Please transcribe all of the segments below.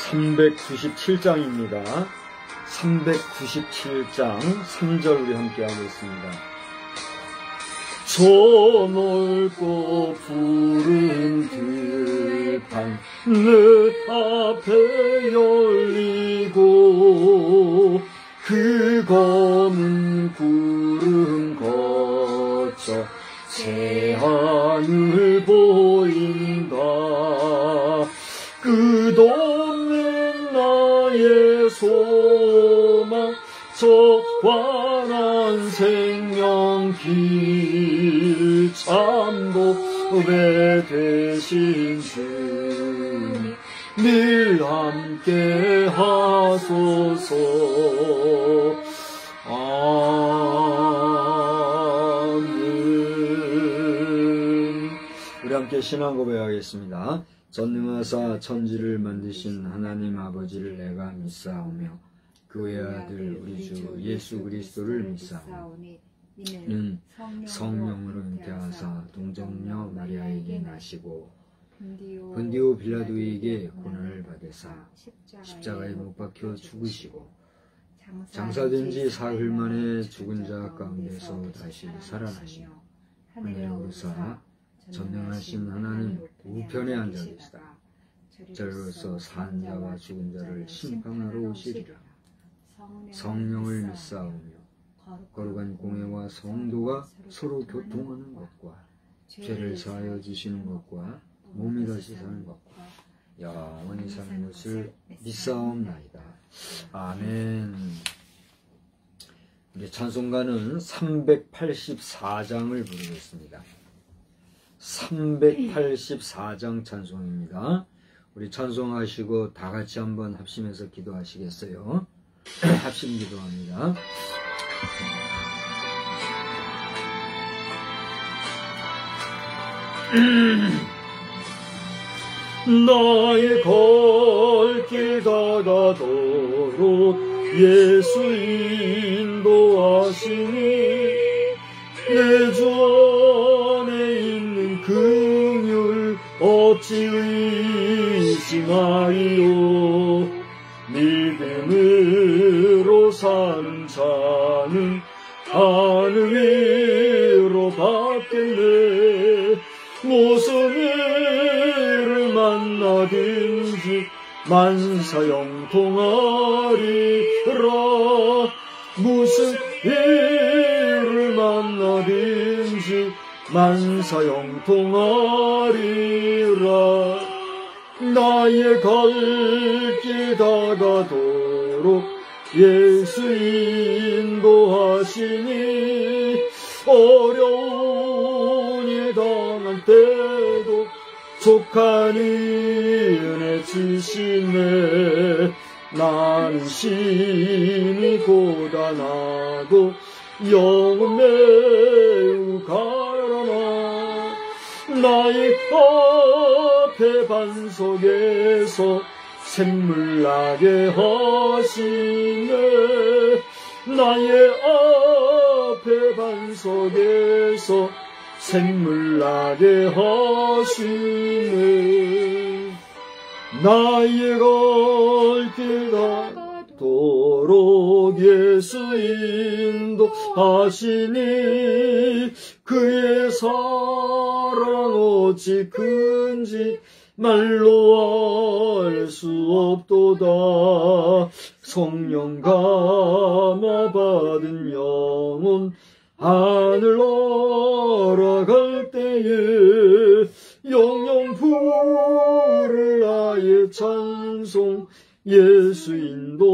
(397장입니다) 397장 3절 우리 함께 하겠습니다. 저 넓고 푸른 들판 내 앞에 열리고 그 검은 구름 거쳐 새하늘 보인다. 끝없는 나의 소망 저 환한 생명길 참복에 되신 주님 늘 함께 하소서. 아멘. 우리 함께 신앙 고백하겠습니다. 전능하사 천지를 만드신 하나님 아버지를 내가 믿사오며 그의 아들 우리 주 예수 그리스도를 믿사오니 이는 성령으로 잉태하사 동정녀 마리아에게 나시고 본디오 빌라도에게 고난을 받으사 십자가에 못 박혀 죽으시고 장사된 지 사흘 만에 죽은 자 가운데서 다시 살아나시며 하늘에 오르사 전능하신 하나님 우편에 앉아 계시다. 저로서 산 자와 죽은 자를 심판하러 오시리라. 성령을 믿사오며 거룩한 공회와 성도가 서로 교통하는 것과 죄를 사하여 주시는 것과 몸이 다시 사는 것과 영원히 사는 것을 믿사옵나이다. 아멘. 우리 찬송가는 384장을 부르겠습니다. 384장 찬송입니다. 우리 찬송하시고 다 같이 한번 합심해서 기도하시겠어요? 합심 기도합니다. 나의 갈 길 다가도록 예수 인도하시니 내 주 안에 있는 긍휼 어찌 의심하리요. 믿음으로 사는 자는 하늘 위로 받겠네. 무슨 일을 만나든지 만사형통하리라. 무슨 일을 만나든지 만사형통하리라. 나의 갈 길 다가도록 예수 인도하시니 어려운 일 당할 때도 족한 은혜 주시네. 나는 심히 고단하고 영은 매우 가라나. 나의 앞에 반석에서 샘물 나게 하시네. 나의 앞에 반석에서 샘물 나게 하시네. 나의 갈 길 가도록 예수 인도하시니 그의 사랑 어찌 큰지 말로 알 수 없도다. 성령 감화 받은 영혼 하늘 날아갈 때 때에 영영 부를 나의 찬송 예수 인도하셨네.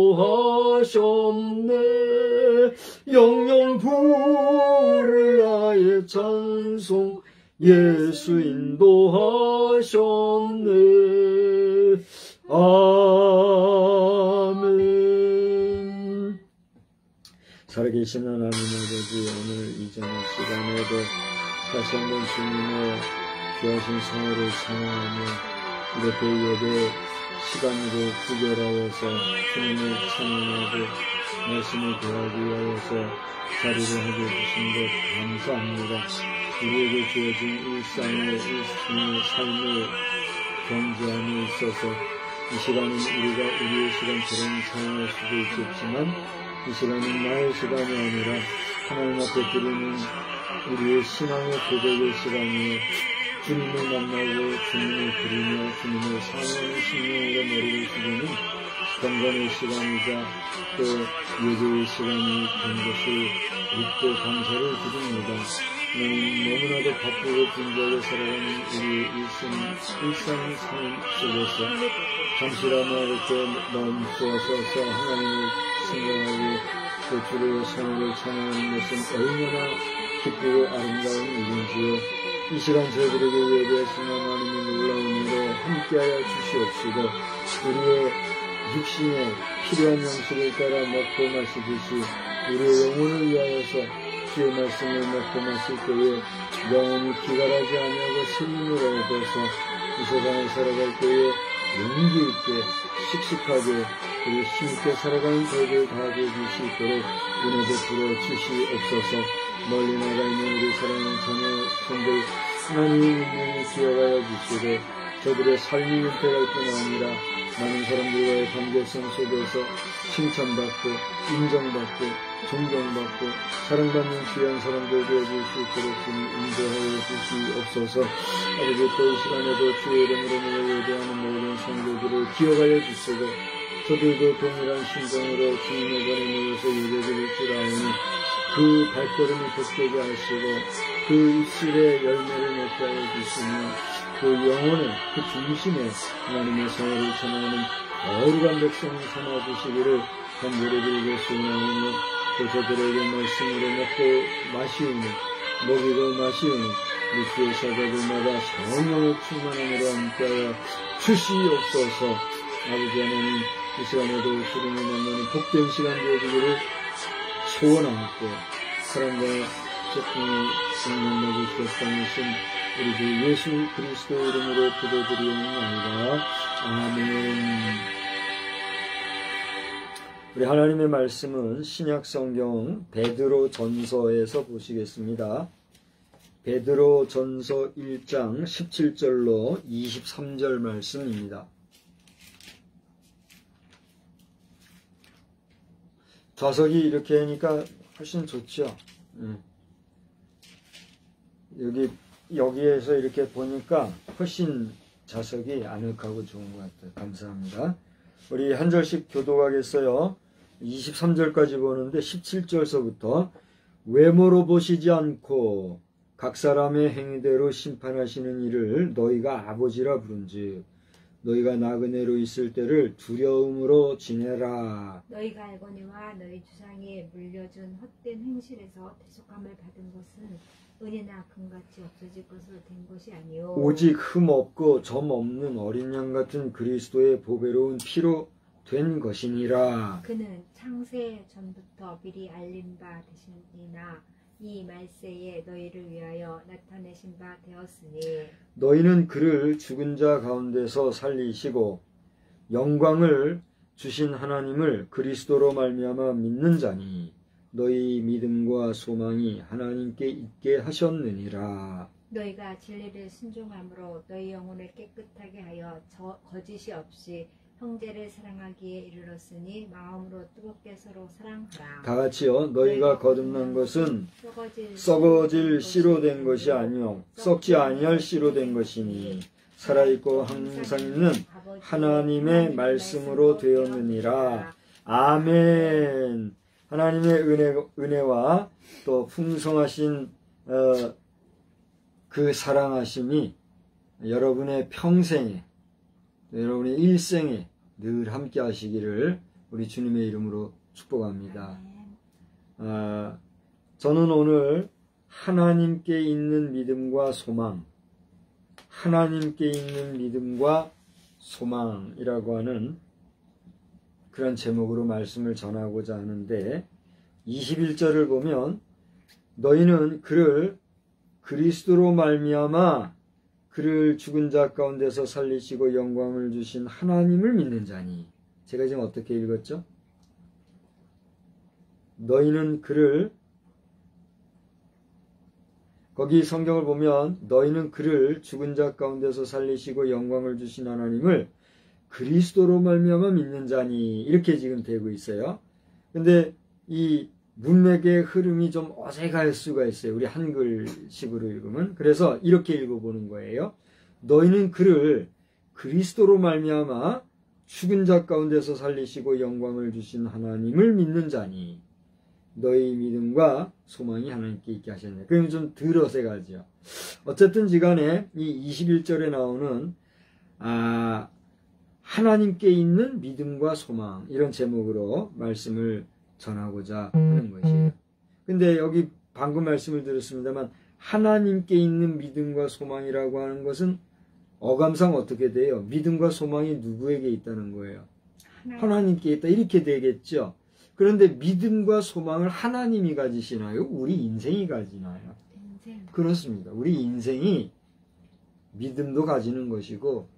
영영 부를 나의 찬송 예수 인도하셨네. 아멘. 살아계신 하나님 아버지, 오늘 이전의 시간에도 다시 한번 주님의 귀하신 성호를 찬양하며 이렇게 예배 시간으로 구별하여서 주님을 찬양하고 말씀을 대하기 위하여서 자리를 하게 주신 것 감사합니다. 우리에게 주어진 일상의 삶의 경제함에 있어서 이 시간은 우리가 우리의 시간처럼 사용할 수도 있겠지만 이 시간은 나의 시간이 아니라 하나님 앞에 드리는 우리의 신앙의 고백의 시간이요, 주님을 만나고 주님을 부르며 주님을 사모하는 심령으로 머리를 숙이는 경건의 시간이자 또 예배의 시간이 된 것을 믿고 감사를 드립니다. 너무나도 바쁘고 분주하게 살아가는 우리의 일상삶 속에서 잠시라도 이렇게 멈추어서서 하나님을 생각하고 그 주의 성을 찬양하는 것은 얼마나 기쁘고 아름다운 일인지요. 이 시간 저희들에게 예배하신 하나님의 놀라운 일로 함께하여 주시옵시고 우리의 육신에 필요한 양식을 따라 먹고 마시듯이 우리의 영혼을 위하여서 주의 말씀을 먹고 마실 때에 영혼이 기갈하지 아니하고 생명을 얻어서 이 세상을 살아갈 때에 용기 있게 씩씩하게 그리고 힘있게 살아가는 저희들 다 되어주시도록 은혜 베풀어 주시옵소서. 멀리 나가 있는 우리 사랑하는 자녀 성들 하나님의 운명을 기억하여 주시고 저들의 삶이 은퇴할 뿐 아니라 많은 사람들과의 관계성 속에서 칭찬받고 인정받고 존경받고 사랑받는 귀한 사람들 되어줄 수 있도록 주님 인도하여 주시옵소서. 아버지 또 이 시간에도 주의 이름으로 모여 예배하는 모든 성도들을 기억하여 주시고 저들도 동일한 심정으로 주님의 전에 모여서 예배드릴 줄 아오니 그 발걸음이 돋되게 하시고 그 입술에 열매를 맺게 하여 주시며 그 영혼의 그 중심에 하나님의 성화를 전하는 거룩한 백성을 삼아주시기를 간절히 드리고 소망하며 또 저들에게 말씀으로 먹고 마시우니 먹이고 마시우니 우리 주의 사자들마다 성령의 충만함으로 함께하여 주시옵소서. 아버지 하나님 이 시간에도 주님을 만나는 복된 시간 되어주기를 소원하고 사랑과 적응을 성령하고 주셨다니신 우리 주 예수 그리스도 이름으로 기도드리옵나이다. 아멘. 우리 하나님의 말씀은 신약 성경 베드로 전서에서 보시겠습니다. 베드로 전서 1장 17절로 23절 말씀입니다. 좌석이 이렇게 하니까 훨씬 좋죠. 여기에서 이렇게 보니까 훨씬 좌석이 아늑하고 좋은 것 같아요. 감사합니다. 우리 한 절씩 교독하겠어요. 23절까지 보는데 17절서부터 외모로 보시지 않고 각 사람의 행위대로 심판하시는 이를 너희가 아버지라 부른즉 너희가 나그네로 있을 때를 두려움으로 지내라. 너희가 알거니와 너희 주상이 물려준 헛된 행실에서 대속함을 받은 것은 은혜나 금같이 없어질 것으로 된 것이 아니요 오직 흠 없고 점 없는 어린 양 같은 그리스도의 보배로운 피로 된 것이니라. 그는 창세 전부터 미리 알린 바 되시니나 이 말세에 너희를 위하여 나타내신 바 되었으니 너희는 그를 죽은 자 가운데서 살리시고 영광을 주신 하나님을 그리스도로 말미암아 믿는 자니 너희 믿음과 소망이 하나님께 있게 하셨느니라. 너희가 진리를 순종함으로 너희 영혼을 깨끗하게 하여 거짓이 없이 형제를 사랑하기에 이르렀으니 마음으로 뜨겁게 서로 사랑하라. 다 같이요. 너희가 거듭난 것은 썩어질 씨로 된 것이 아니요 썩지 아니할 씨로 된 것이니 살아있고 항상 있는 하나님의 말씀으로 되었느니라. 아멘. 하나님의 은혜와 또 풍성하신 그 사랑하심이 여러분의 평생에, 여러분의 일생에 늘 함께 하시기를 우리 주님의 이름으로 축복합니다. 저는 오늘 하나님께 있는 믿음과 소망, 하나님께 있는 믿음과 소망이라고 하는 그런 제목으로 말씀을 전하고자 하는데, 21절을 보면 너희는 그를 그리스도로 말미암아 그를 죽은 자 가운데서 살리시고 영광을 주신 하나님을 믿는 자니. 제가 지금 어떻게 읽었죠? 너희는 그를, 거기 성경을 보면 너희는 그를 죽은 자 가운데서 살리시고 영광을 주신 하나님을 그리스도로 말미암아 믿는 자니, 이렇게 지금 되고 있어요. 근데 이 문맥의 흐름이 좀 어색할 수가 있어요. 우리 한글식으로 읽으면. 그래서 이렇게 읽어보는 거예요. 너희는 그를 그리스도로 말미암아 죽은 자 가운데서 살리시고 영광을 주신 하나님을 믿는 자니, 너희 믿음과 소망이 하나님께 있게 하셨네. 그럼 좀 덜 어색하죠. 어쨌든 지간에 이 21절에 나오는 하나님께 있는 믿음과 소망, 이런 제목으로 말씀을 전하고자 하는 것이에요. 근데 여기 방금 말씀을 드렸습니다만, 하나님께 있는 믿음과 소망이라고 하는 것은 어감상 어떻게 돼요? 믿음과 소망이 누구에게 있다는 거예요? 하나님께 있다, 이렇게 되겠죠. 그런데 믿음과 소망을 하나님이 가지시나요? 우리 인생이 가지나요? 그렇습니다. 우리 인생이 믿음도 가지는 것이고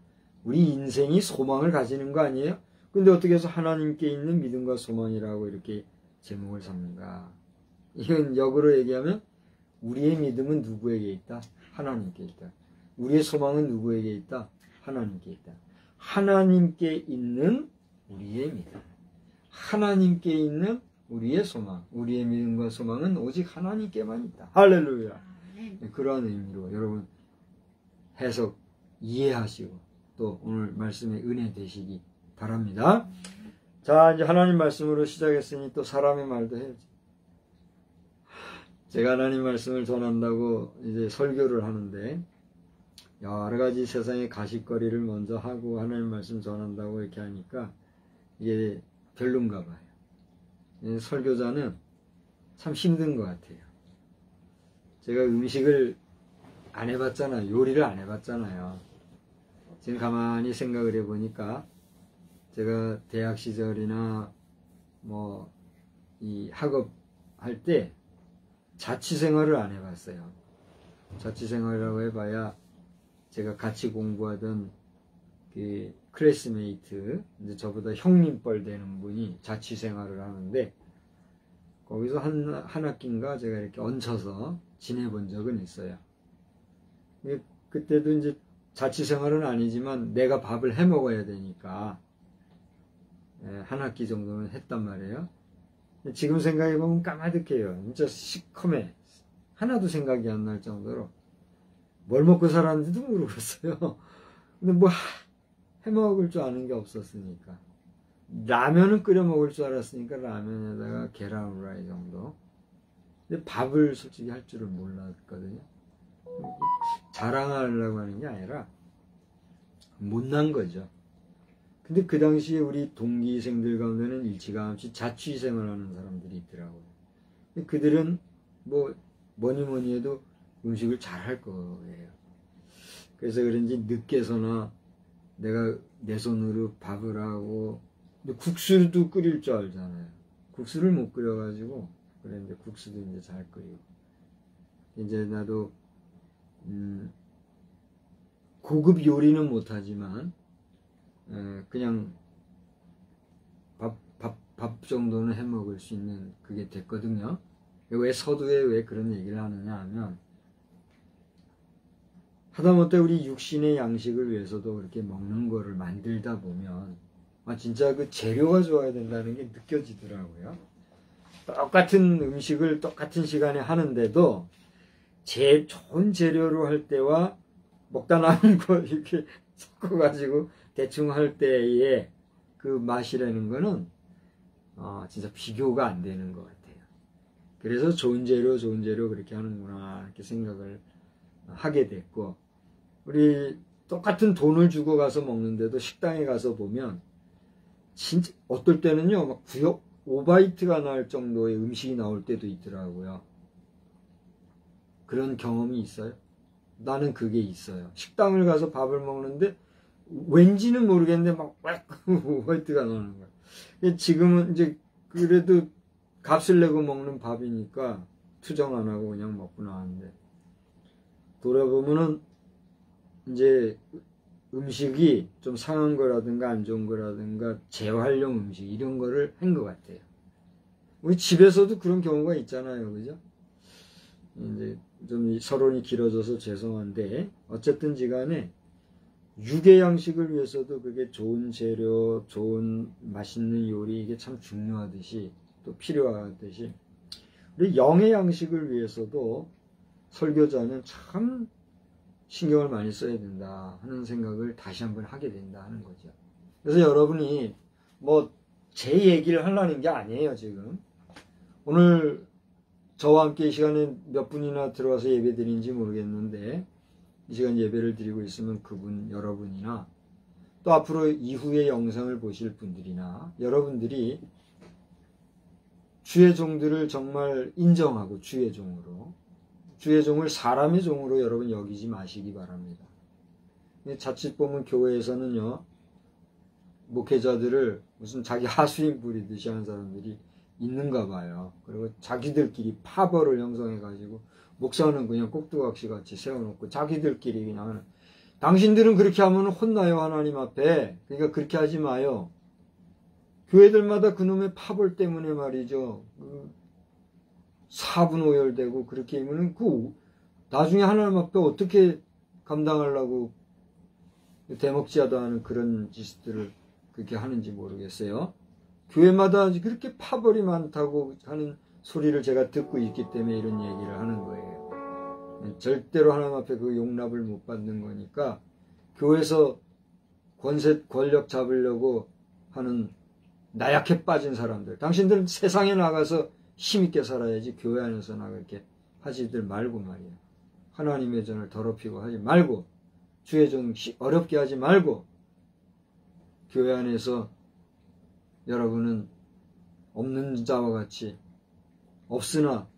우리 인생이 소망을 가지는 거 아니에요? 근데 어떻게 해서 하나님께 있는 믿음과 소망이라고 이렇게 제목을 삼는가? 이건 역으로 얘기하면 우리의 믿음은 누구에게 있다? 하나님께 있다. 우리의 소망은 누구에게 있다? 하나님께 있다. 하나님께 있는 우리의 믿음, 하나님께 있는 우리의 소망, 우리의 믿음과 소망은 오직 하나님께만 있다. 할렐루야. 그러한 의미로 여러분 해석 이해하시고 또 오늘 말씀의 은혜 되시기 바랍니다. 자, 이제 하나님 말씀으로 시작했으니 또 사람의 말도 해야지. 제가 하나님 말씀을 전한다고 이제 설교를 하는데 여러 가지 세상의 가십거리를 먼저 하고 하나님 말씀 전한다고 이렇게 하니까 이게 별론가 봐요. 설교자는 참 힘든 것 같아요. 제가 음식을 안 해봤잖아요. 요리를 안 해봤잖아요. 지금 가만히 생각을 해보니까 제가 대학 시절이나 뭐 이 학업 할 때 자취생활을 안 해봤어요. 자취생활이라고 해봐야 제가 같이 공부하던 그 클래스메이트, 이제 저보다 형님뻘 되는 분이 자취생활을 하는데 거기서 한 학기인가 제가 이렇게 얹혀서 지내본 적은 있어요. 그때도 이제 자취생활은 아니지만 내가 밥을 해 먹어야 되니까 한 학기 정도는 했단 말이에요. 지금 생각해보면 까마득해요. 진짜 시커매. 하나도 생각이 안 날 정도로 뭘 먹고 살았는지도 모르겠어요. 근데 뭐 해 먹을 줄 아는 게 없었으니까. 라면은 끓여 먹을 줄 알았으니까 라면에다가 계란 후라이 정도. 근데 밥을 솔직히 할 줄을 몰랐거든요. 자랑하려고 하는 게 아니라 못난 거죠. 근데 그 당시에 우리 동기생들 가운데는 일찌감치 자취생을 하는 사람들이 있더라고요. 그들은 뭐니 해도 음식을 잘 할 거예요. 그래서 그런지 늦게서나 내가 내 손으로 밥을 하고, 근데 국수도 끓일 줄 알잖아요. 국수를 못 끓여가지고, 그랬는데 국수도 이제 잘 끓이고. 이제 나도, 고급 요리는 못하지만, 그냥 밥 정도는 해 먹을 수 있는 그게 됐거든요. 왜 서두에 왜 그런 얘기를 하느냐 하면, 하다못해 우리 육신의 양식을 위해서도 그렇게 먹는 거를 만들다 보면 진짜 그 재료가 좋아야 된다는 게 느껴지더라고요. 똑같은 음식을 똑같은 시간에 하는데도 제일 좋은 재료로 할 때와 먹다 남은 거 이렇게 섞어가지고 대충 할 때의 그 맛이라는 거는 진짜 비교가 안 되는 것 같아요. 그래서 좋은 재료 그렇게 하는구나 이렇게 생각을 하게 됐고, 우리 똑같은 돈을 주고 가서 먹는데도 식당에 가서 보면 진짜 어떨 때는요 막 구역 오바이트가 날 정도의 음식이 나올 때도 있더라고요. 그런 경험이 있어요? 나는 그게 있어요. 식당을 가서 밥을 먹는데 왠지는 모르겠는데 막 오바이트가 나오는 거예요. 지금은 이제 그래도 값을 내고 먹는 밥이니까 투정 안 하고 그냥 먹고 나왔는데, 돌아보면은 이제 음식이 좀 상한 거라든가 안 좋은 거라든가 재활용 음식 이런 거를 한 것 같아요. 우리 집에서도 그런 경우가 있잖아요. 그죠? 이제 좀 서론이 길어져서 죄송한데, 어쨌든지 간에 유괴 양식을 위해서도 그게 좋은 재료, 좋은 맛있는 요리, 이게 참 중요하듯이 또 필요하듯이, 우리 영의 양식을 위해서도 설교자는 참 신경을 많이 써야 된다 하는 생각을 다시 한번 하게 된다 하는 거죠. 그래서 여러분이 뭐 제 얘기를 하려는 게 아니에요. 지금 오늘 저와 함께 이 시간에 몇 분이나 들어와서 예배 드린지 모르겠는데, 이 시간 예배를 드리고 있으면 그분 여러분이나 또 앞으로 이후의 영상을 보실 분들이나 여러분들이 주의 종들을 정말 인정하고 주의 종으로, 주의 종을 사람의 종으로 여러분 여기지 마시기 바랍니다. 자칫 보면 교회에서는요, 목회자들을 무슨 자기 하수인 부리듯이 하는 사람들이 있는가 봐요. 그리고 자기들끼리 파벌을 형성해가지고 목사는 그냥 꼭두각시 같이 세워놓고 자기들끼리 그냥 하는, 당신들은 그렇게 하면 혼나요 하나님 앞에. 그러니까 그렇게 하지 마요. 교회들마다 그놈의 파벌 때문에 말이죠, 사분오열되고 그렇게 하면은 나중에 하나님 앞에 어떻게 감당하려고 대먹지하다 하는 그런 짓들을 그렇게 하는지 모르겠어요. 교회마다 그렇게 파벌이 많다고 하는 소리를 제가 듣고 있기 때문에 이런 얘기를 하는 거예요. 절대로 하나님 앞에 그 용납을 못 받는 거니까, 교회에서 권력 잡으려고 하는 나약해 빠진 사람들, 당신들은 세상에 나가서 힘있게 살아야지 교회 안에서 나 그렇게 하지들 말고 말이야. 하나님의 전을 더럽히고 하지 말고, 주의 종 어렵게 하지 말고, 교회 안에서 여러분은 없는 자와 같이 없으나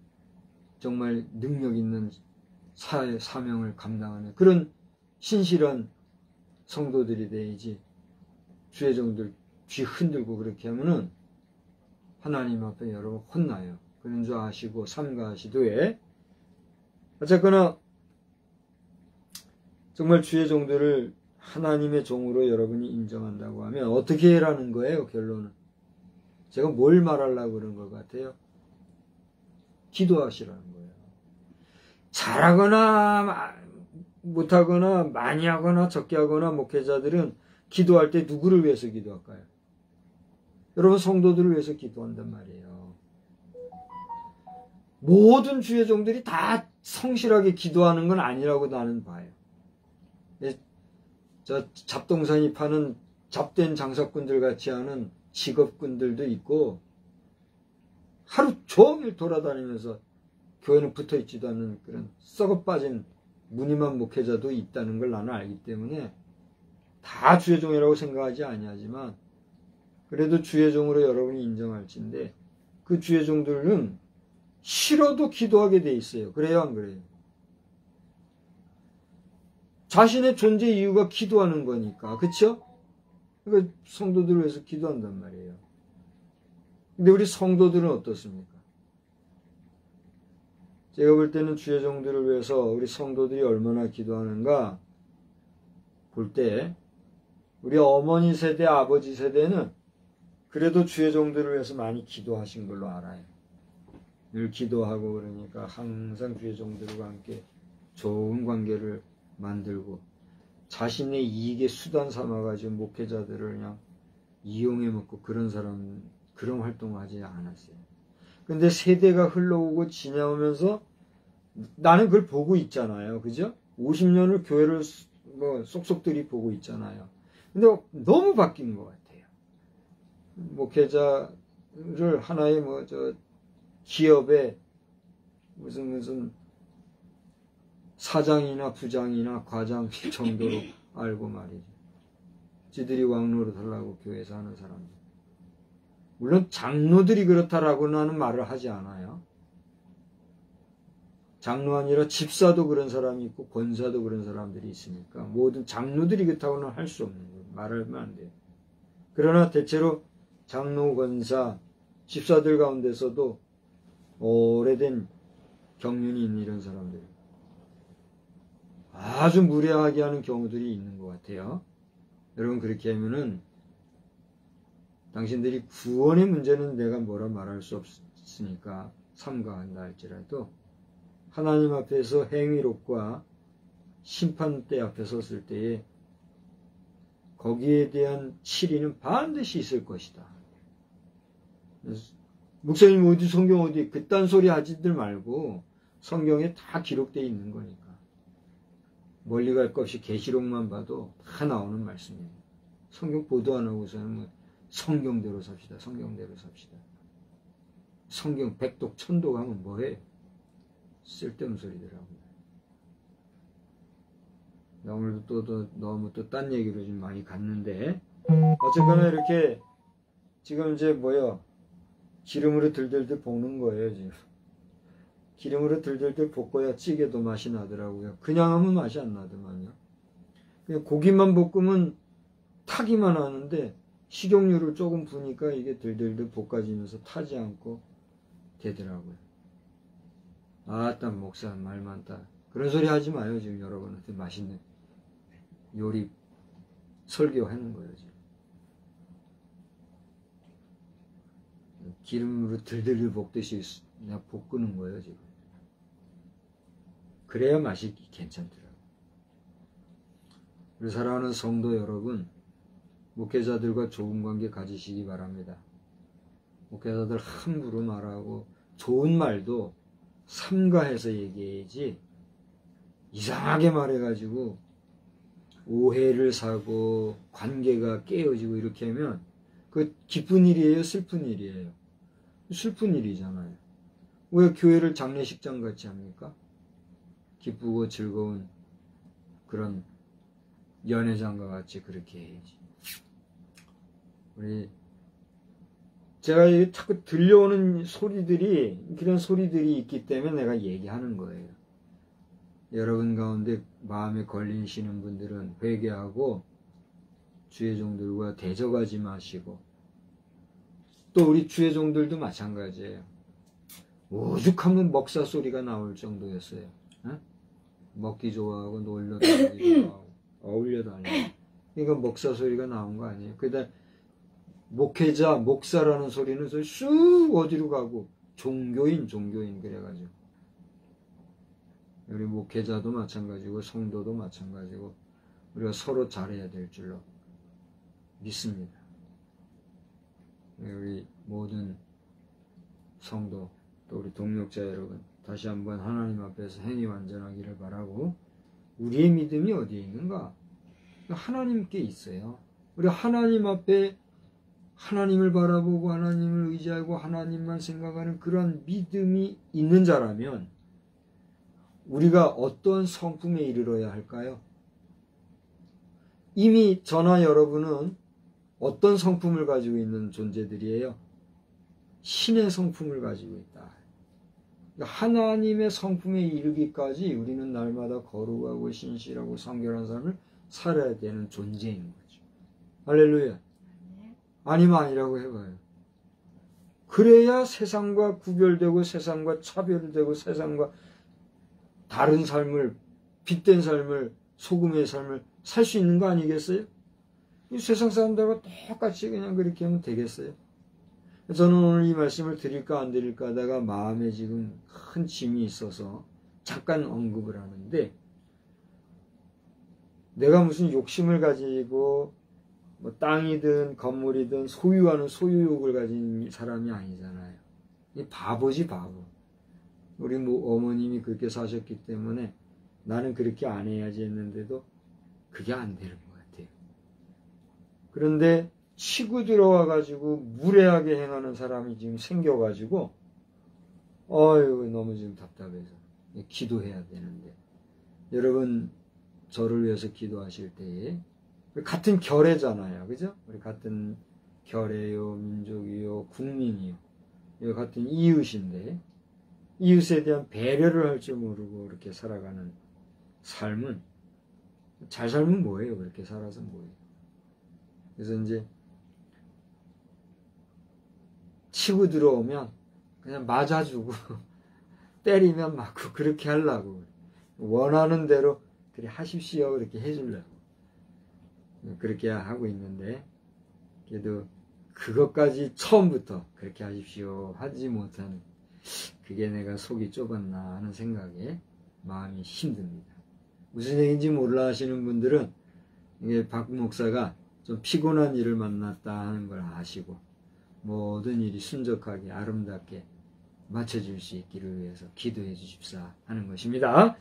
정말 능력 있는 사명을 감당하는 그런 신실한 성도들이 돼야지, 주의 종들 귀 흔들고 그렇게 하면은 하나님 앞에 여러분 혼나요. 그런 줄 아시고 삼가하시되, 어쨌거나 정말 주의 종들을 하나님의 종으로 여러분이 인정한다고 하면 어떻게 해라는 거예요? 결론은 제가 뭘 말하려고 그런 것 같아요? 기도하시라는 거예요. 잘하거나 못하거나 많이 하거나 적게 하거나 목회자들은 기도할 때 누구를 위해서 기도할까요? 여러분 성도들을 위해서 기도한단 말이에요. 모든 주의 종들이 다 성실하게 기도하는 건 아니라고 나는 봐요. 저 잡동사니 파는 잡된 장사꾼들 같이 하는 직업군들도 있고, 하루 종일 돌아다니면서 교회는 붙어있지도 않는 그런 썩어빠진 무늬만 목회자도 있다는 걸 나는 알기 때문에 다 주의 종이라고 생각하지 아니하지만, 그래도 주의 종으로 여러분이 인정할진데, 그 주의 종들은 싫어도 기도하게 돼 있어요. 그래요, 안 그래요? 자신의 존재 이유가 기도하는 거니까, 그쵸? 그러니까 성도들을 위해서 기도한단 말이에요. 근데 우리 성도들은 어떻습니까? 제가 볼 때는 주의 종들을 위해서 우리 성도들이 얼마나 기도하는가 볼 때, 우리 어머니 세대, 아버지 세대는 그래도 주의 종들을 위해서 많이 기도하신 걸로 알아요. 늘 기도하고 그러니까 항상 주의 종들과 함께 좋은 관계를 만들고, 자신의 이익의 수단 삼아가지고 목회자들을 그냥 이용해 먹고 그런 활동을 하지 않았어요. 근데 세대가 흘러오고 지나오면서 나는 그걸 보고 있잖아요. 그죠? 50년을 교회를 쏙쏙들이 보고 있잖아요. 근데 너무 바뀐 것 같아요. 목회자를 하나의 기업에 무슨 사장이나 부장이나 과장 정도로 알고 말이죠. 지들이 왕노릇 하려고 교회에서 하는 사람들. 물론 장로들이 그렇다라고는 말을 하지 않아요. 장로 아니라 집사도 그런 사람이 있고 권사도 그런 사람들이 있으니까 모든 장로들이 그렇다고는 할 수 없는 거예요. 말하면 안 돼요. 그러나 대체로 장로, 권사, 집사들 가운데서도 오래된 경륜이 있는 이런 사람들 아주 무례하게 하는 경우들이 있는 것 같아요. 여러분 그렇게 하면은 당신들이 구원의 문제는 내가 뭐라 말할 수 없으니까 삼가한다 할지라도 하나님 앞에서 행위롭과 심판대 앞에 섰을 때에 거기에 대한 치리는 반드시 있을 것이다. 목사님 어디 성경 어디 그딴 소리 하지들 말고 성경에 다 기록되어 있는 거니까 멀리 갈 것 없이 계시록만 봐도 다 나오는 말씀이에요. 성경 보도 안 하고서는 뭐 성경대로 삽시다. 성경대로 삽시다. 성경 백독 천독 하면 뭐해? 쓸데없는 소리더라고요. 나 오늘도 또 너무 또 딴 얘기로 좀 많이 갔는데 어쨌거나 이렇게 지금 이제 뭐요? 기름으로 들들들 볶는 거예요 지금. 기름으로 들들들 볶아야 찌개도 맛이 나더라고요. 그냥 하면 맛이 안 나더만요. 그냥 고기만 볶으면 타기만 하는데 식용유를 조금 부으니까 이게 들들들 볶아지면서 타지 않고 되더라고요. 아따 목사 말 많다. 그런 소리 하지 마요. 지금 여러분한테 맛있는 요리 설교하는 거예요. 지금. 기름으로 들들들 볶듯이 그냥 볶는 거예요. 지금. 그래야 맛이 괜찮더라고요. 우리 사랑하는 성도 여러분, 목회자들과 좋은 관계 가지시기 바랍니다. 목회자들 함부로 말하고 좋은 말도 삼가해서 얘기해야지 이상하게 말해가지고 오해를 사고 관계가 깨어지고 이렇게 하면 그 기쁜 일이에요? 슬픈 일이에요? 슬픈 일이잖아요. 왜 교회를 장례식장 같이 합니까? 기쁘고 즐거운 그런 연회장과 같이 그렇게 해야지. 제가 자꾸 들려오는 소리들이 그런 소리들이 있기 때문에 내가 얘기하는 거예요. 여러분 가운데 마음에 걸리시는 분들은 회개하고 주의 종들과 대적하지 마시고 또 우리 주의 종들도 마찬가지예요. 오죽하면 먹사 소리가 나올 정도였어요. 어? 먹기 좋아하고 놀려 다니기 좋아하고 어울려 다니고 그러니까 먹사 소리가 나온 거 아니에요. 그러다 목회자, 목사라는 소리는 쑥 어디로 가고 종교인 그래가지고 우리 목회자도 마찬가지고 성도도 마찬가지고 우리가 서로 잘해야 될 줄로 믿습니다. 우리 모든 성도 또 우리 동역자 여러분 다시 한번 하나님 앞에서 행위 완전하기를 바라고 우리의 믿음이 어디에 있는가? 하나님께 있어요. 우리 하나님 앞에 하나님을 바라보고 하나님을 의지하고 하나님만 생각하는 그런 믿음이 있는 자라면 우리가 어떤 성품에 이르러야 할까요? 이미 저나 여러분은 어떤 성품을 가지고 있는 존재들이에요? 신의 성품을 가지고 있다. 하나님의 성품에 이르기까지 우리는 날마다 거룩하고 신실하고 성결한 삶을 살아야 되는 존재인 거죠. 할렐루야. 아니면 아니라고 해봐요. 그래야 세상과 구별되고 세상과 차별되고 세상과 다른 삶을 빛된 삶을 소금의 삶을 살 수 있는 거 아니겠어요? 이 세상 사람들과 똑같이 그냥 그렇게 하면 되겠어요? 저는 오늘 이 말씀을 드릴까 안 드릴까 하다가 마음에 지금 큰 짐이 있어서 잠깐 언급을 하는데 내가 무슨 욕심을 가지고 뭐 땅이든 건물이든 소유하는 소유욕을 가진 사람이 아니잖아요. 이 바보지 바보. 우리 어머님이 그렇게 사셨기 때문에 나는 그렇게 안 해야지 했는데도 그게 안 되는 것 같아요. 그런데 치고 들어와가지고 무례하게 행하는 사람이 지금 생겨가지고 어휴 너무 지금 답답해서 기도해야 되는데 여러분 저를 위해서 기도하실 때에 같은 결애잖아요. 그죠? 우리 같은 결애요, 민족이요, 국민이요. 같은 이웃인데 이웃에 대한 배려를 할 줄 모르고 그렇게 살아가는 삶은 잘 살면 뭐예요? 그렇게 살아서 뭐예요? 그래서 이제 치고 들어오면 그냥 맞아주고 때리면 맞고 그렇게 하려고 원하는 대로 그래 하십시오 그렇게 해주려고 그렇게 하고 있는데 그래도 그것까지 처음부터 그렇게 하십시오 하지 못한 그게 내가 속이 좁았나 하는 생각에 마음이 힘듭니다. 무슨 얘기인지 몰라 하시는 분들은 이게 박 목사가 좀 피곤한 일을 만났다 하는 걸 아시고 모든 일이 순적하게 아름답게 맞춰질 수 있기를 위해서 기도해 주십사 하는 것입니다.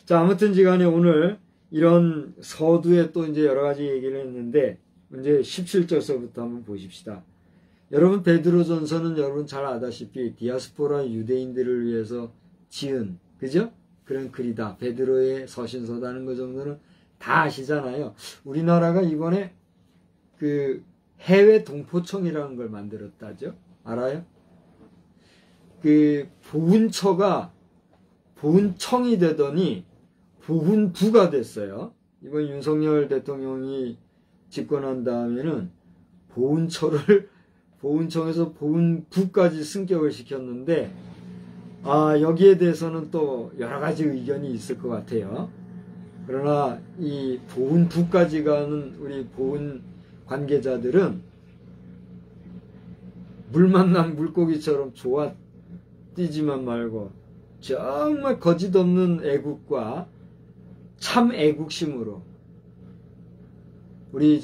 자, 아무튼지간에 오늘 이런 서두에 또 이제 여러 가지 얘기를 했는데 이제 17절서부터 한번 보십시다. 여러분 베드로전서는 여러분 잘 아다시피 디아스포라 유대인들을 위해서 지은 그죠? 그런 글이다. 베드로의 서신서다는 것 정도는 다 아시잖아요. 우리나라가 이번에 그 해외 동포청이라는 걸 만들었다죠. 알아요? 그 보훈처가 보훈청이 되더니 보훈부가 됐어요. 이번 윤석열 대통령이 집권한 다음에는 보훈청에서 보훈부까지 승격을 시켰는데 여기에 대해서는 또 여러 가지 의견이 있을 것 같아요. 그러나 이 보훈부까지 가는 우리 보훈 관계자들은 물 만난 물고기처럼 좋아 뛰지만 말고 정말 거짓없는 애국과 참 애국심으로 우리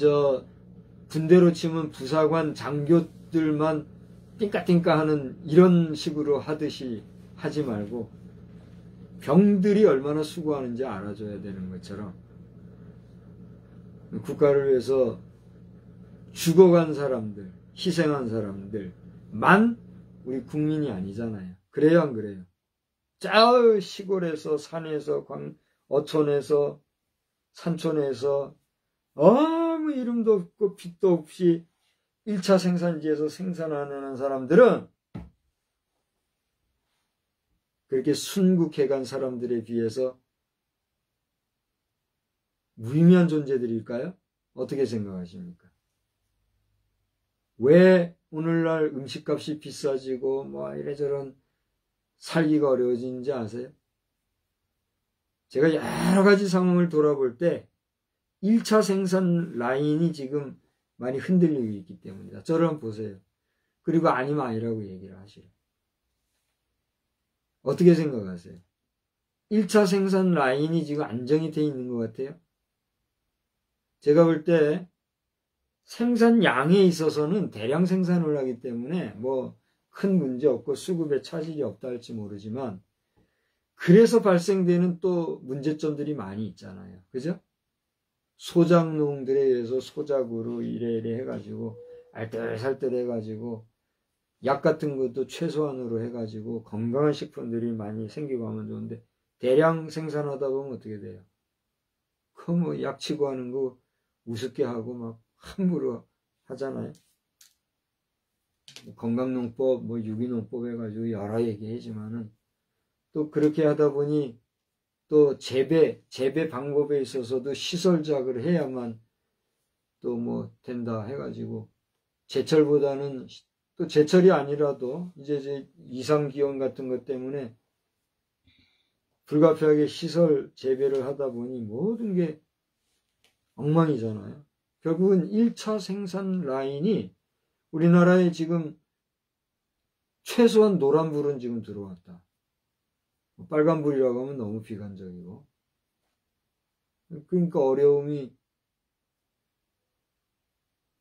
군대로 치면 부사관 장교들만 띵까띵까 하는 이런 식으로 하듯이 하지 말고 병들이 얼마나 수고하는지 알아줘야 되는 것처럼 국가를 위해서 죽어간 사람들, 희생한 사람들만 우리 국민이 아니잖아요. 그래요, 안 그래요? 저 시골에서, 산에서, 어촌에서, 산촌에서 아무 이름도 없고 빛도 없이 1차 생산지에서 생산하는 사람들은 그렇게 순국해간 사람들에 비해서 무의미한 존재들일까요? 어떻게 생각하십니까? 왜 오늘날 음식값이 비싸지고 뭐 이래저런 살기가 어려워진지 아세요? 제가 여러 가지 상황을 돌아볼 때 1차 생산 라인이 지금 많이 흔들리고 있기 때문이다. 저를 한번 보세요. 그리고 아니면 아니라고 얘기를 하시라. 어떻게 생각하세요? 1차 생산 라인이 지금 안정이 돼 있는 것 같아요? 제가 볼 때 생산량에 있어서는 대량 생산을 하기 때문에 뭐 큰 문제 없고 수급에 차질이 없다 할지 모르지만 그래서 발생되는 또 문제점들이 많이 있잖아요. 그죠? 소작농들에 의해서 소작으로 이래 해가지고 알뜰살뜰 해가지고 약 같은 것도 최소한으로 해가지고 건강한 식품들이 많이 생기고 하면 좋은데 대량 생산하다 보면 어떻게 돼요? 그 뭐 약치고 하는 거 우습게 하고 막 함부로 하잖아요. 건강농법, 뭐 유기농법 해가지고 여러 얘기하지만은 또 그렇게 하다 보니 또 재배 방법에 있어서도 시설작을 해야만 또 뭐 된다 해가지고 제철보다는 또 제철이 아니라도 이제 이상기온 같은 것 때문에 불가피하게 시설 재배를 하다 보니 모든 게 엉망이잖아요. 결국은 1차 생산 라인이 우리나라에 지금 최소한 노란불은 지금 들어왔다. 빨간불이라고 하면 너무 비관적이고. 그러니까 어려움이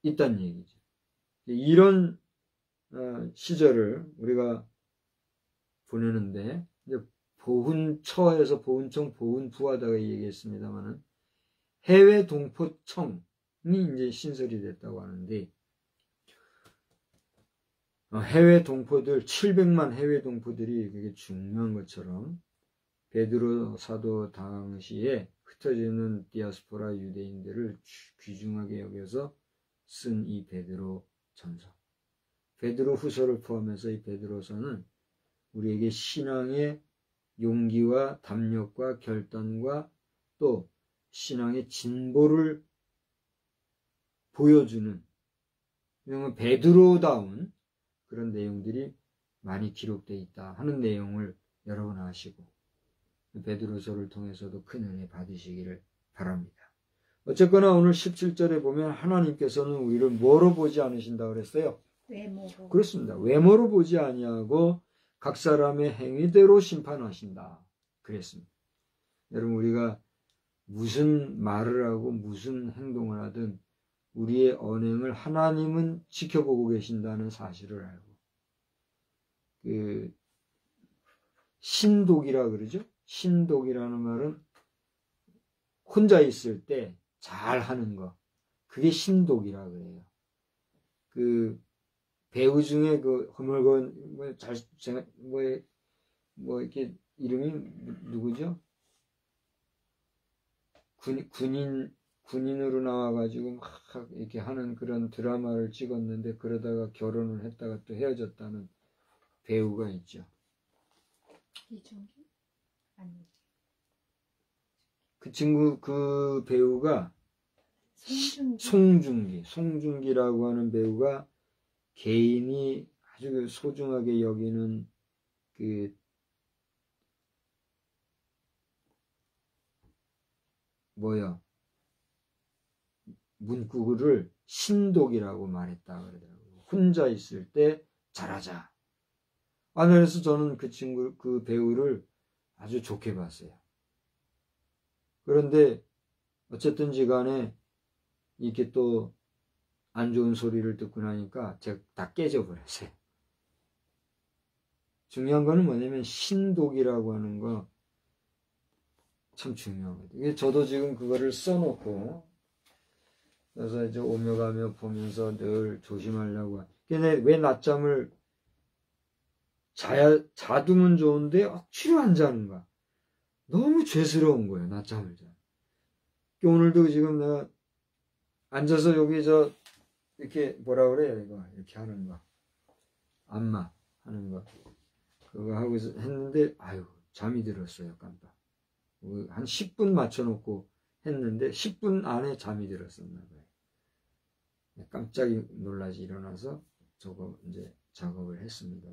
있다는 얘기죠. 이런 시절을 우리가 보내는데 이제 보훈처에서 보훈청 보훈부하다가 얘기했습니다만은 해외 동포청이 이제 신설이 됐다고 하는데 해외 동포들 700만 해외 동포들이 그게 중요한 것처럼 베드로 사도 당시에 흩어지는 디아스포라 유대인들을 귀중하게 여겨서 쓴 이 베드로 전서. 베드로 후서를 포함해서 이 베드로서는 우리에게 신앙의 용기와 담력과 결단과 또 신앙의 진보를 보여주는 베드로다운 그런 내용들이 많이 기록되어 있다 하는 내용을 여러분 아시고 베드로서를 통해서도 큰 은혜 받으시기를 바랍니다. 어쨌거나 오늘 17절에 보면 하나님께서는 우리를 뭐로 보지 않으신다고 그랬어요? 외모로. 그렇습니다. 외모로 보지 아니하고 각 사람의 행위대로 심판하신다 그랬습니다. 여러분 우리가 무슨 말을 하고 무슨 행동을 하든 우리의 언행을 하나님은 지켜보고 계신다는 사실을 알고 신독이라 그러죠. 신독이라는 말은 혼자 있을 때 잘하는 거 그게 신독이라 그래요. 배우 중에 허물건 이렇게 이름이 누구죠? 군인으로 나와가지고 막 이렇게 하는 그런 드라마를 찍었는데 그러다가 결혼을 했다가 또 헤어졌다는 배우가 있죠. 이준기? 아니. 그 친구, 그 배우가 송중기라고 하는 배우가 개인이 아주 소중하게 여기는 문구를 신독이라고 말했다 그러더라고요. 혼자 있을 때 잘하자. 그래서 저는 그 배우를 아주 좋게 봤어요. 그런데 어쨌든지 간에 이렇게 또 안 좋은 소리를 듣고 나니까 제가 다 깨져버렸어요. 중요한 거는 뭐냐면 신독이라고 하는 거 참 중요하거든요. 저도 지금 그거를 써놓고 그래서 이제 오며 가며 보면서 늘 조심하려고. 근데 왜 낮잠을 자두면 좋은데 억지로 안 자는가? 너무 죄스러운 거예요, 낮잠을 자. 오늘도 지금 내가 앉아서 여기 이렇게 뭐라 그래요, 이거 이렇게 하는 거, 안마 하는 거, 그거 하고 했는데 잠이 들었어요, 깜빡. 한 10분 맞춰놓고 했는데 10분 안에 잠이 들었었나 봐요. 깜짝 놀라지 일어나서 저거 이제 작업을 했습니다.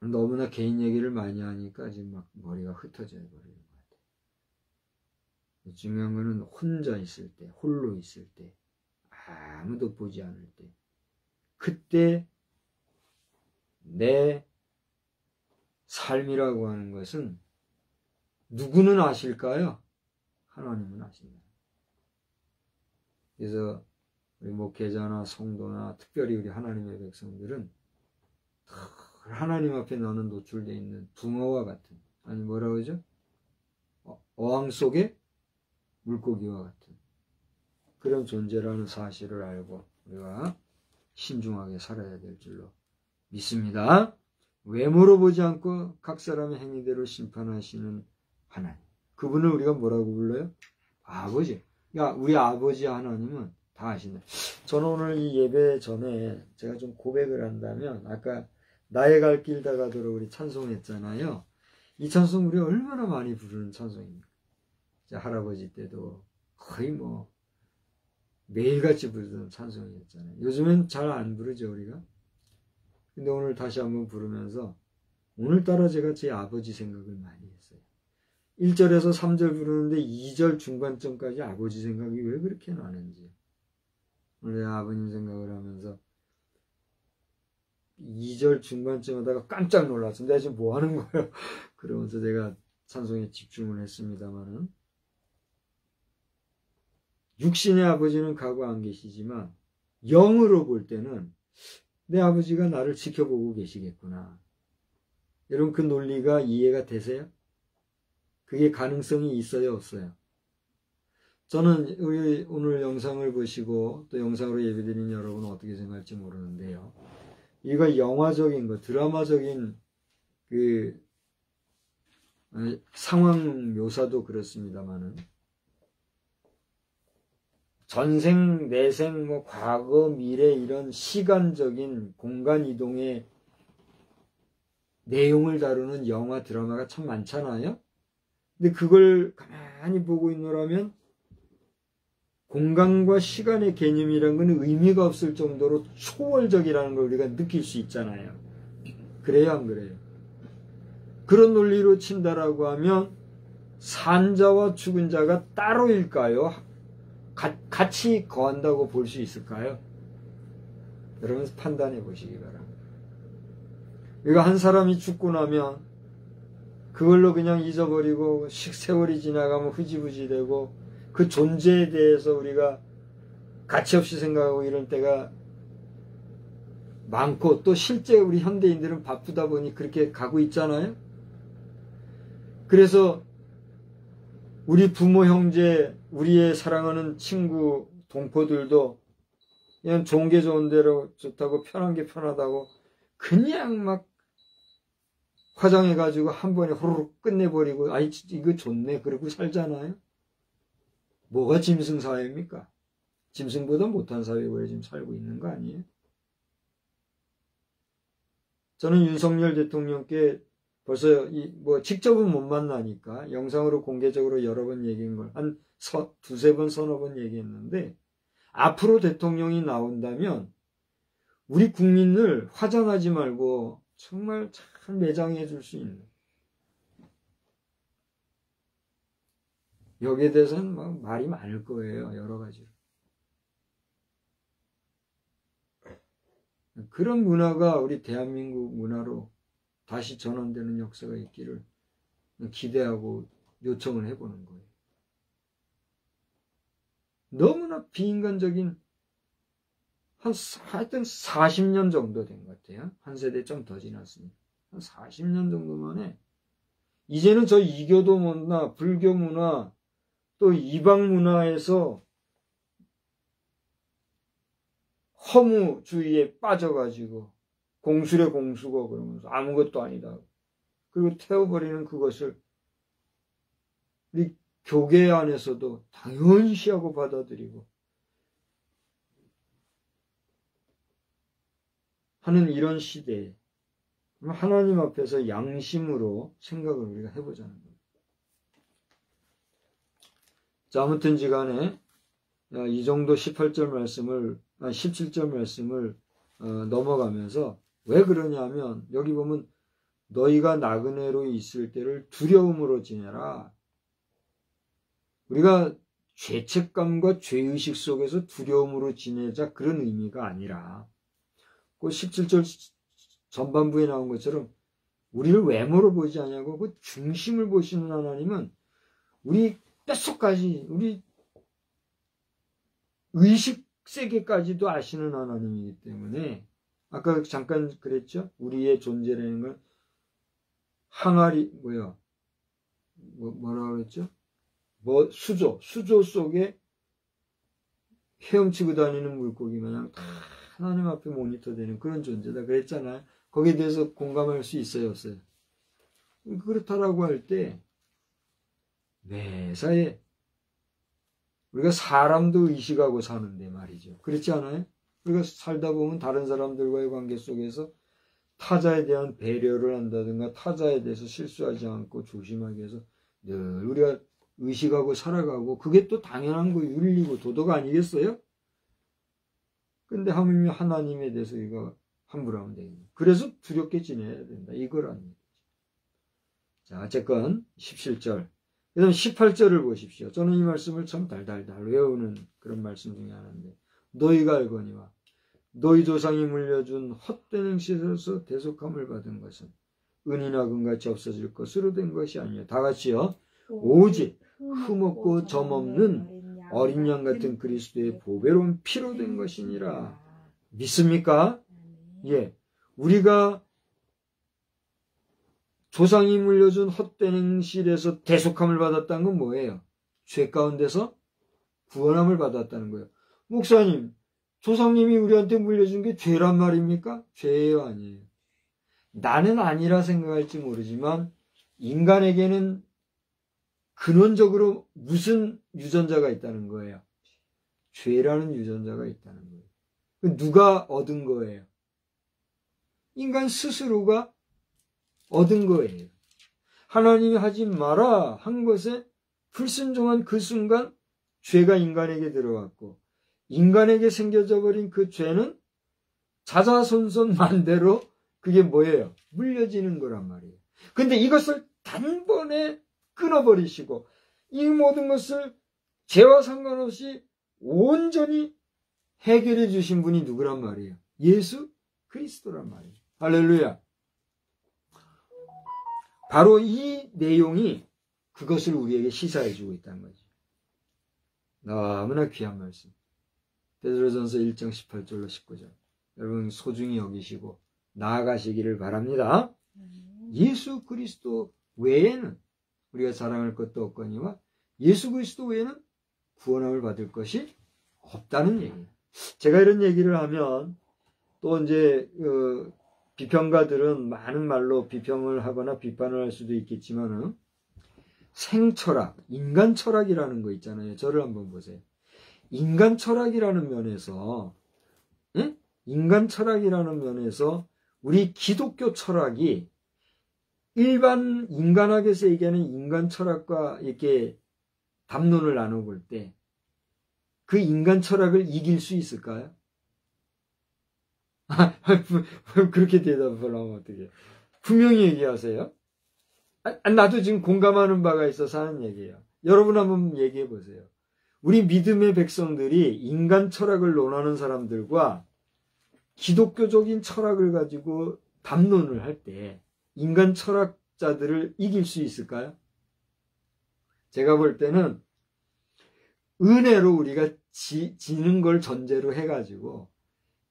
너무나 개인 얘기를 많이 하니까 지금 막 머리가 흩어져 버리는 것 같아요. 중요한 거는 혼자 있을 때, 홀로 있을 때, 아무도 보지 않을 때, 그때 내 삶이라고 하는 것은 누구는 아실까요? 하나님은 아신다. 그래서 우리 목회자나 성도나 특별히 우리 하나님의 백성들은 하나님 앞에 너는 노출되어 있는 붕어와 같은, 아니 뭐라고 그러죠? 어항 속의 물고기와 같은 그런 존재라는 사실을 알고 우리가 신중하게 살아야 될 줄로 믿습니다. 외모로 보지 않고 각 사람의 행위대로 심판하시는 하나님, 그분을 우리가 뭐라고 불러요? 아버지. 그러니까 우리 아버지 하나님은 다 아신다. 저는 오늘 이 예배 전에 제가 좀 고백을 한다면, 아까 나의 갈 길 다 가도록 우리 찬송했잖아요. 이 찬송 우리 얼마나 많이 부르는 찬송입니까? 할아버지 때도 거의 매일같이 부르던 찬송이었잖아요. 요즘엔 잘 안 부르죠, 우리가. 근데 오늘 다시 한번 부르면서 오늘따라 제가 제 아버지 생각을 많이 했어요. 1절에서 3절 부르는데 2절 중반쯤까지 아버지 생각이 왜 그렇게 나는지 오늘 아버님 생각을 하면서 2절 중반쯤 하다가 깜짝 놀랐어요. 내가 지금 뭐 하는 거예요? 그러면서 제가 찬송에 집중을 했습니다만은, 육신의 아버지는 가고 안 계시지만 영으로 볼 때는 내 아버지가 나를 지켜보고 계시겠구나. 여러분, 그 논리가 이해가 되세요? 그게 가능성이 있어요, 없어요? 저는 오늘 영상을 보시고 또 영상으로 예배드린 여러분은 어떻게 생각할지 모르는데요. 이거 영화적인 거, 드라마적인 그 상황 묘사도 그렇습니다만은 전생, 내생, 뭐 과거, 미래 이런 시간적인 공간 이동의 내용을 다루는 영화, 드라마가 참 많잖아요. 근데 그걸 가만히 보고 있노라면 공간과 시간의 개념이란 건 의미가 없을 정도로 초월적이라는 걸 우리가 느낄 수 있잖아요. 그래요, 안 그래요? 그런 논리로 친다라고 하면 산자와 죽은 자가 따로일까요? 같이 거한다고 볼 수 있을까요? 여러분 판단해 보시기 바랍니다. 이거 한 사람이 죽고 나면 그걸로 그냥 잊어버리고 세월이 지나가면 흐지부지 되고 그 존재에 대해서 우리가 가치없이 생각하고 이럴 때가 많고 또 실제 우리 현대인들은 바쁘다 보니 그렇게 가고 있잖아요. 그래서 우리 부모, 형제, 우리의 사랑하는 친구, 동포들도 그냥 좋은 게 좋은 대로 좋다고 편한 게 편하다고 그냥 막 화장해가지고 한 번에 호로록 끝내버리고 아이 이거 좋네 그러고 살잖아요. 뭐가 짐승사회입니까? 짐승보다 못한 사회에 지금 살고 있는 거 아니에요? 저는 윤석열 대통령께 벌써 뭐 직접은 못 만나니까 영상으로 공개적으로 여러 번 얘기한 걸 한 두세 번 서너 번 얘기했는데 앞으로 대통령이 나온다면 우리 국민을 화장하지 말고 정말 잘 매장해 줄 수 있는 여기에 대해서는 막 말이 많을 거예요. 여러 가지로. 그런 문화가 우리 대한민국 문화로 다시 전환되는 역사가 있기를 기대하고 요청을 해보는 거예요. 너무나 비인간적인 하여튼 40년 정도 된 것 같아요. 한 세대 좀 더 지났습니다. 한 40년 정도 만에 이제는 저 이교도 문화, 불교 문화, 또 이방 문화에서 허무주의에 빠져가지고 공술에 공수고 그러면서 아무것도 아니다. 그리고 태워버리는 그것을 우리 교계 안에서도 당연시하고 받아들이고 하는 이런 시대에 하나님 앞에서 양심으로 생각을 우리가 해보자는 거예요. 자, 아무튼지 간에 이 정도 17절 말씀을 넘어가면서 왜 그러냐면 여기 보면 너희가 나그네로 있을 때를 두려움으로 지내라. 우리가 죄책감과 죄의식 속에서 두려움으로 지내자 그런 의미가 아니라 그 17절 전반부에 나온 것처럼 우리를 외모로 보지 않냐고 그 중심을 보시는 하나님은 우리 뼛속까지 우리 의식 세계까지도 아시는 하나님이기 때문에 아까 잠깐 그랬죠? 우리의 존재라는 건 항아리 뭐라 그랬죠? 수조 속에 헤엄치고 다니는 물고기 마냥 다 하나님 앞에 모니터되는 그런 존재다 그랬잖아요. 거기에 대해서 공감할 수 있어요, 없어요? 그렇다라고 할 때 매사에 우리가 사람도 의식하고 사는데 말이죠. 그렇지 않아요? 우리가 살다 보면 다른 사람들과의 관계 속에서 타자에 대한 배려를 한다든가 타자에 대해서 실수하지 않고 조심하게 해서 늘 우리가 의식하고 살아가고 그게 또 당연한 거 윤리고 도덕 아니겠어요? 근데 하물며 하나님에 대해서 이거 함부로 하면 되겠네. 그래서 두렵게 지내야 된다. 이거라는 거죠. 자, 어쨌건 17절. 그 다음 18절을 보십시오. 저는 이 말씀을 참 달달달 외우는 그런 말씀 중에 하나인데 너희가 알거니와 너희 조상이 물려준 헛된 행실에서 대속함을 받은 것은 은이나 금같이 없어질 것으로 된 것이 아니요. 다 같이요. 오직 흠없고 점없는 어린 양 같은 그리스도의 보배로운 피로 된 것이니라. 믿습니까? 예. 우리가 조상이 물려준 헛된 행실에서 대속함을 받았다는 건 뭐예요? 죄 가운데서 구원함을 받았다는 거예요. 목사님, 조상님이 우리한테 물려준 게 죄란 말입니까? 죄예요, 아니에요? 나는 아니라 생각할지 모르지만 인간에게는 근원적으로 무슨 유전자가 있다는 거예요? 죄라는 유전자가 있다는 거예요. 누가 얻은 거예요? 인간 스스로가 얻은 거예요. 하나님이 하지 마라 한 것에 불순종한 그 순간 죄가 인간에게 들어왔고, 인간에게 생겨져 버린 그 죄는 자자손손 만대로 그게 뭐예요? 물려지는 거란 말이에요. 근데 이것을 단번에 끊어버리시고 이 모든 것을 죄와 상관없이 온전히 해결해 주신 분이 누구란 말이에요? 예수 그리스도란 말이에요. 할렐루야. 바로 이 내용이 그것을 우리에게 시사해 주고 있다는 거죠. 너무나 귀한 말씀. 베드로전서 1장 18절로 19절. 여러분 소중히 여기시고 나아가시기를 바랍니다. 예수 그리스도 외에는 우리가 자랑할 것도 없거니와 예수 그리스도 외에는 구원함을 받을 것이 없다는 얘기예요. 제가 이런 얘기를 하면 또 이제 비평가들은 많은 말로 비평을 하거나 비판을 할 수도 있겠지만은 생철학, 인간 철학이라는 거 있잖아요. 저를 한번 보세요. 인간 철학이라는 면에서 인간 철학이라는 면에서 우리 기독교 철학이 일반 인간학에서 얘기하는 인간 철학과 이렇게 담론을 나눠볼 때 그 인간 철학을 이길 수 있을까요? 그렇게 대답을 하면 어떡해. 분명히 얘기하세요. 나도 지금 공감하는 바가 있어서 하는 얘기예요. 여러분 한번 얘기해 보세요. 우리 믿음의 백성들이 인간 철학을 논하는 사람들과 기독교적인 철학을 가지고 담론을 할 때 인간 철학자들을 이길 수 있을까요? 제가 볼 때는 은혜로 우리가 지는 걸 전제로 해가지고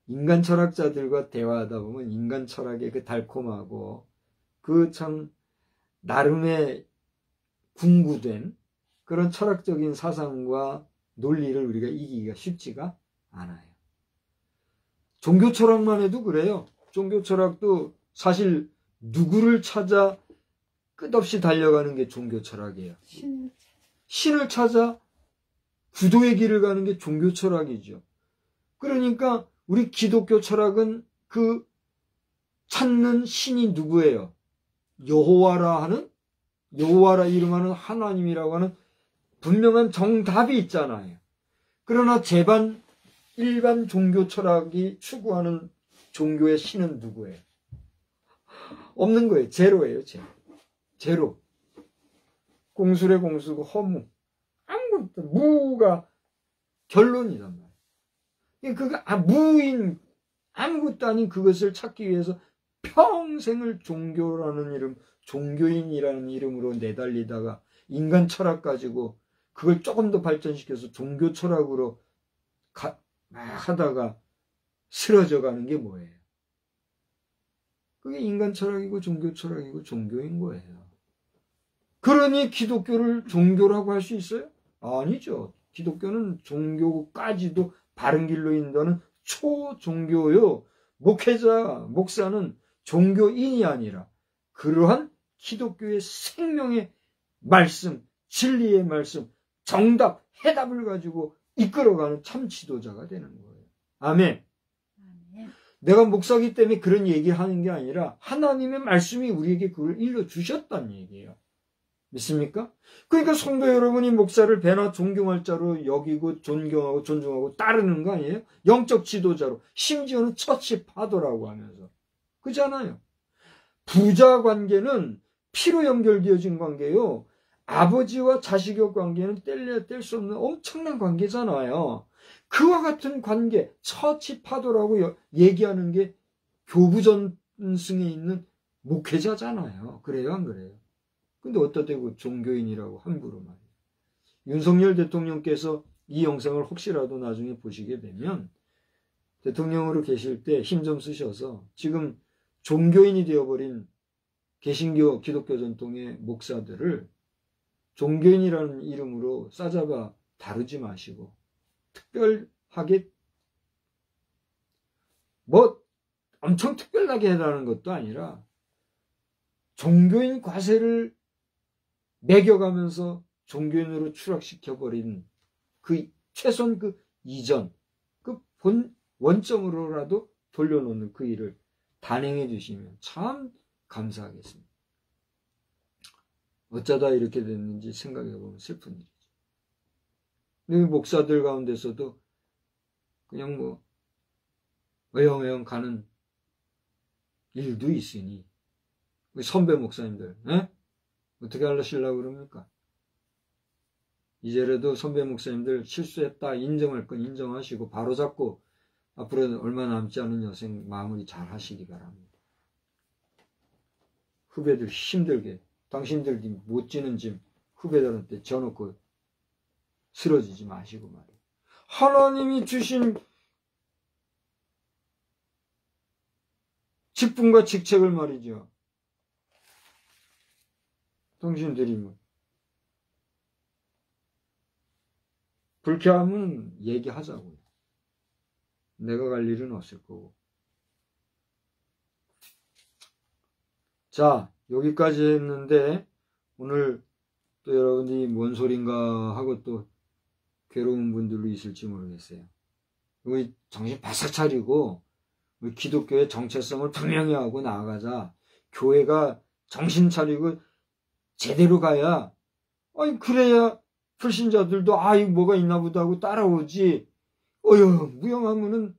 인간 철학자들과 대화하다 보면 인간 철학의 그 달콤하고 그 참 나름의 궁구된 그런 철학적인 사상과 논리를 우리가 이기기가 쉽지가 않아요. 종교 철학만 해도 그래요. 종교 철학도 사실 누구를 찾아 끝없이 달려가는 게 종교 철학이에요. 신을 찾아 구도의 길을 가는 게 종교 철학이죠. 그러니까 우리 기독교 철학은 그 찾는 신이 누구예요? 여호와라 이름하는 하나님이라고 하는 분명한 정답이 있잖아요. 그러나 일반 종교 철학이 추구하는 종교의 신은 누구예요? 없는 거예요. 제로예요. 제로. 공술의 공수고 허무. 아무것도 무가 결론이란 말이에요. 그가 무인 아무것도 아닌 그것을 찾기 위해서 평생을 종교라는 이름, 종교인이라는 이름으로 내달리다가 인간 철학 가지고 그걸 조금 더 발전시켜서 종교 철학으로 하다가 쓰러져 가는 게 뭐예요? 그게 인간 철학이고 종교 철학이고 종교인 거예요. 그러니 기독교를 종교라고 할 수 있어요? 아니죠. 기독교는 종교까지도 바른 길로 인도하는 초종교요. 목사는 종교인이 아니라 그러한 기독교의 생명의 말씀, 진리의 말씀, 정답, 해답을 가지고 이끌어가는 참 지도자가 되는 거예요. 아멘. 내가 목사기 때문에 그런 얘기하는 게 아니라 하나님의 말씀이 우리에게 그걸 일러주셨다는 얘기예요. 믿습니까? 그러니까 성도 여러분이 목사를 배나 존경할 자로 여기고 존경하고 존중하고 따르는 거 아니에요? 영적 지도자로, 심지어는 처치 파도라고 하면서. 그잖아요. 부자 관계는 피로 연결되어진 관계요. 아버지와 자식의 관계는 뗄래야 뗄 수 없는 엄청난 관계잖아요. 그와 같은 관계, 처치 파도라고 얘기하는 게 교부전승에 있는 목회자잖아요. 그래요, 안 그래요? 근데 어디다 대고 종교인이라고 함부로 말이에요. 윤석열 대통령께서 이 영상을 혹시라도 나중에 보시게 되면 대통령으로 계실 때 힘 좀 쓰셔서 지금 종교인이 되어버린 개신교 기독교 전통의 목사들을 종교인이라는 이름으로 싸잡아 다루지 마시고 특별하게 뭐 엄청 특별하게 해라는 것도 아니라 종교인 과세를 매겨가면서 종교인으로 추락시켜버린 그 최소한 그 이전, 그 원점으로라도 돌려놓는 그 일을 단행해 주시면 참 감사하겠습니다. 어쩌다 이렇게 됐는지 생각해 보면 슬픈 일이죠. 근데 목사들 가운데서도 그냥 뭐 어영어영 가는 일도 있으니 선배 목사님들 어떻게 하시려고 그럽니까? 이제라도 선배 목사님들 실수했다 인정할 건 인정하시고 바로잡고 앞으로는 얼마 남지 않은 여생 마무리 잘 하시기 바랍니다. 후배들 힘들게 당신들이 못 지는 짐 후배들한테 져놓고 쓰러지지 마시고 말이에요. 하나님이 주신 직분과 직책을 말이죠. 당신들이 뭐 불쾌하면 얘기하자고요. 내가 갈 일은 없을 거고. 자, 여기까지 했는데 오늘 또 여러분들이 뭔 소린가 하고 또 괴로운 분들도 있을지 모르겠어요. 우리 정신 바싹 차리고 우리 기독교의 정체성을 분명히 하고 나아가자. 교회가 정신 차리고 제대로 가야 아니 그래야 불신자들도 이거 뭐가 있나 보다 하고 따라오지. 무용하면은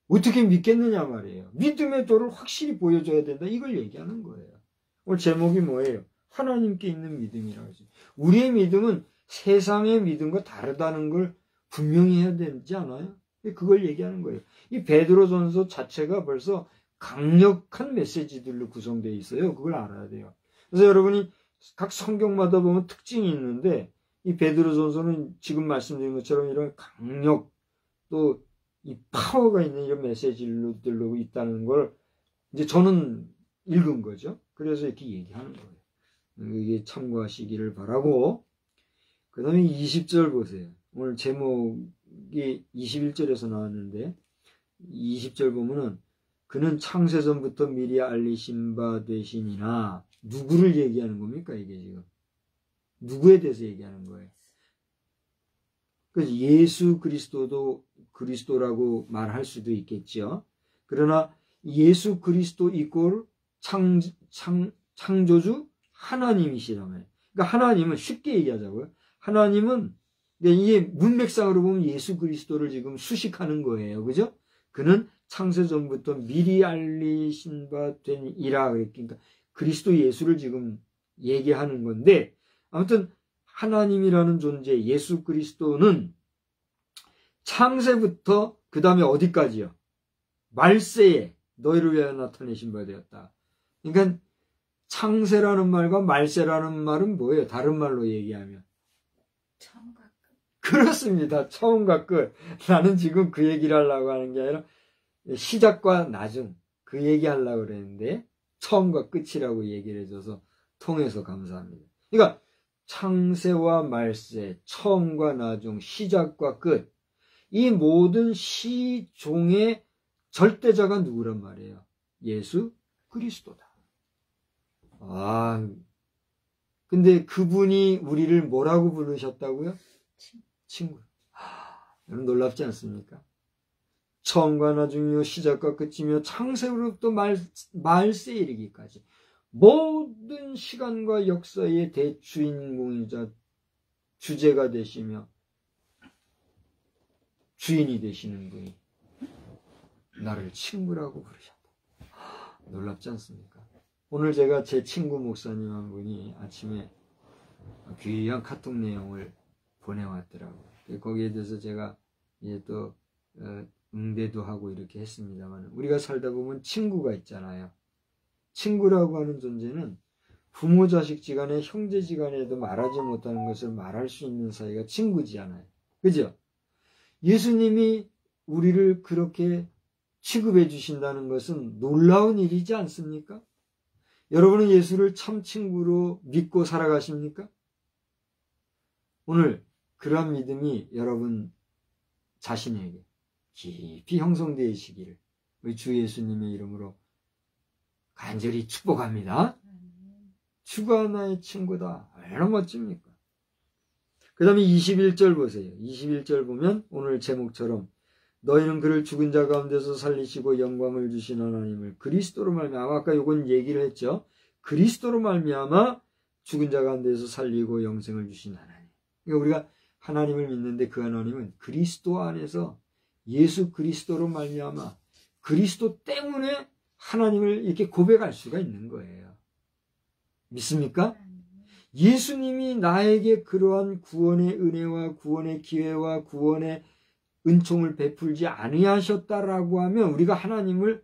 어떻게 믿겠느냐 말이에요. 믿음의 도를 확실히 보여줘야 된다. 이걸 얘기하는 거예요. 오늘 제목이 뭐예요? 하나님께 있는 믿음이라고 하죠. 우리의 믿음은 세상의 믿음과 다르다는 걸 분명히 해야 되지 않아요? 그걸 얘기하는 거예요. 이 베드로전서 자체가 벌써 강력한 메시지들로 구성되어 있어요. 그걸 알아야 돼요. 그래서 여러분이 각 성경마다 보면 특징이 있는데 이 베드로전서는 지금 말씀드린 것처럼 이런 강력 또 이 파워가 있는 이런 메시지들로 있다는 걸 이제 저는 읽은 거죠. 그래서 이렇게 얘기하는 거예요. 이게 참고하시기를 바라고. 그 다음에 20절 보세요. 오늘 제목이 21절에서 나왔는데 20절 보면은 그는 창세전부터 미리 알리신 바 되시니나 누구를 얘기하는 겁니까 이게 지금? 누구에 대해서 얘기하는 거예요? 그래서 예수 그리스도라고 말할 수도 있겠죠. 그러나 예수 그리스도 이꼴 창조주 하나님이시라면, 그러니까 하나님은 쉽게 얘기하자고요. 하나님은 이게 문맥상으로 보면 예수 그리스도를 지금 수식하는 거예요. 그죠? 그는 창세전부터 미리 알리신 바 된 이라. 그러니까 그리스도 예수를 지금 얘기하는 건데, 아무튼 하나님이라는 존재 예수 그리스도는 창세부터 그 다음에 어디까지요? 말세에 너희를 위하여 나타내신 바 되었다. 그러니까 창세라는 말과 말세라는 말은 뭐예요? 다른 말로 얘기하면 처음과 끝. 그렇습니다. 처음과 끝. 나는 지금 그 얘기를 하려고 하는 게 아니라 시작과 나중 그 얘기 하려고 그랬는데 처음과 끝이라고 얘기를 해줘서 통해서 감사합니다. 그러니까 창세와 말세, 처음과 나중, 시작과 끝, 이 모든 시종의 절대자가 누구란 말이에요? 예수 그리스도다. 근데 그분이 우리를 뭐라고 부르셨다고요? 친구. 여러분 놀랍지 않습니까? 처음과 나중이요, 시작과 끝이며 창세로부터 말세에 이르기까지 모든 시간과 역사의 대주인공이자 주제가 되시며 주인이 되시는 분이 나를 친구라고 부르셨다. 놀랍지 않습니까? 오늘 제가 제 친구 목사님 한 분이 아침에 귀한 카톡 내용을 보내왔더라고요. 거기에 대해서 제가 이제 또 응대도 하고 이렇게 했습니다만, 우리가 살다 보면 친구가 있잖아요. 친구라고 하는 존재는 부모 자식 지간에 형제 지간에도 말하지 못하는 것을 말할 수 있는 사이가 친구지않아요. 그죠? 예수님이 우리를 그렇게 취급해 주신다는 것은 놀라운 일이지 않습니까? 여러분은 예수를 참 친구로 믿고 살아가십니까? 오늘 그러한 믿음이 여러분 자신에게 깊이 형성되시기를 우리 주 예수님의 이름으로 간절히 축복합니다. 주가 나의 친구다. 얼마나 멋집니까? 그 다음에 21절 보세요. 21절 보면 오늘 제목처럼 너희는 그를 죽은 자 가운데서 살리시고 영광을 주신 하나님을 그리스도로 말미암아, 아까 요건 얘기를 했죠. 그리스도로 말미암아 죽은 자 가운데서 살리고 영생을 주신 하나님. 그러니까 우리가 하나님을 믿는데 그 하나님은 그리스도 안에서 예수 그리스도로 말미암아 그리스도 때문에 하나님을 이렇게 고백할 수가 있는 거예요. 믿습니까? 예수님이 나에게 그러한 구원의 은혜와 구원의 기회와 구원의 은총을 베풀지 아니하셨다라고 하면 우리가 하나님을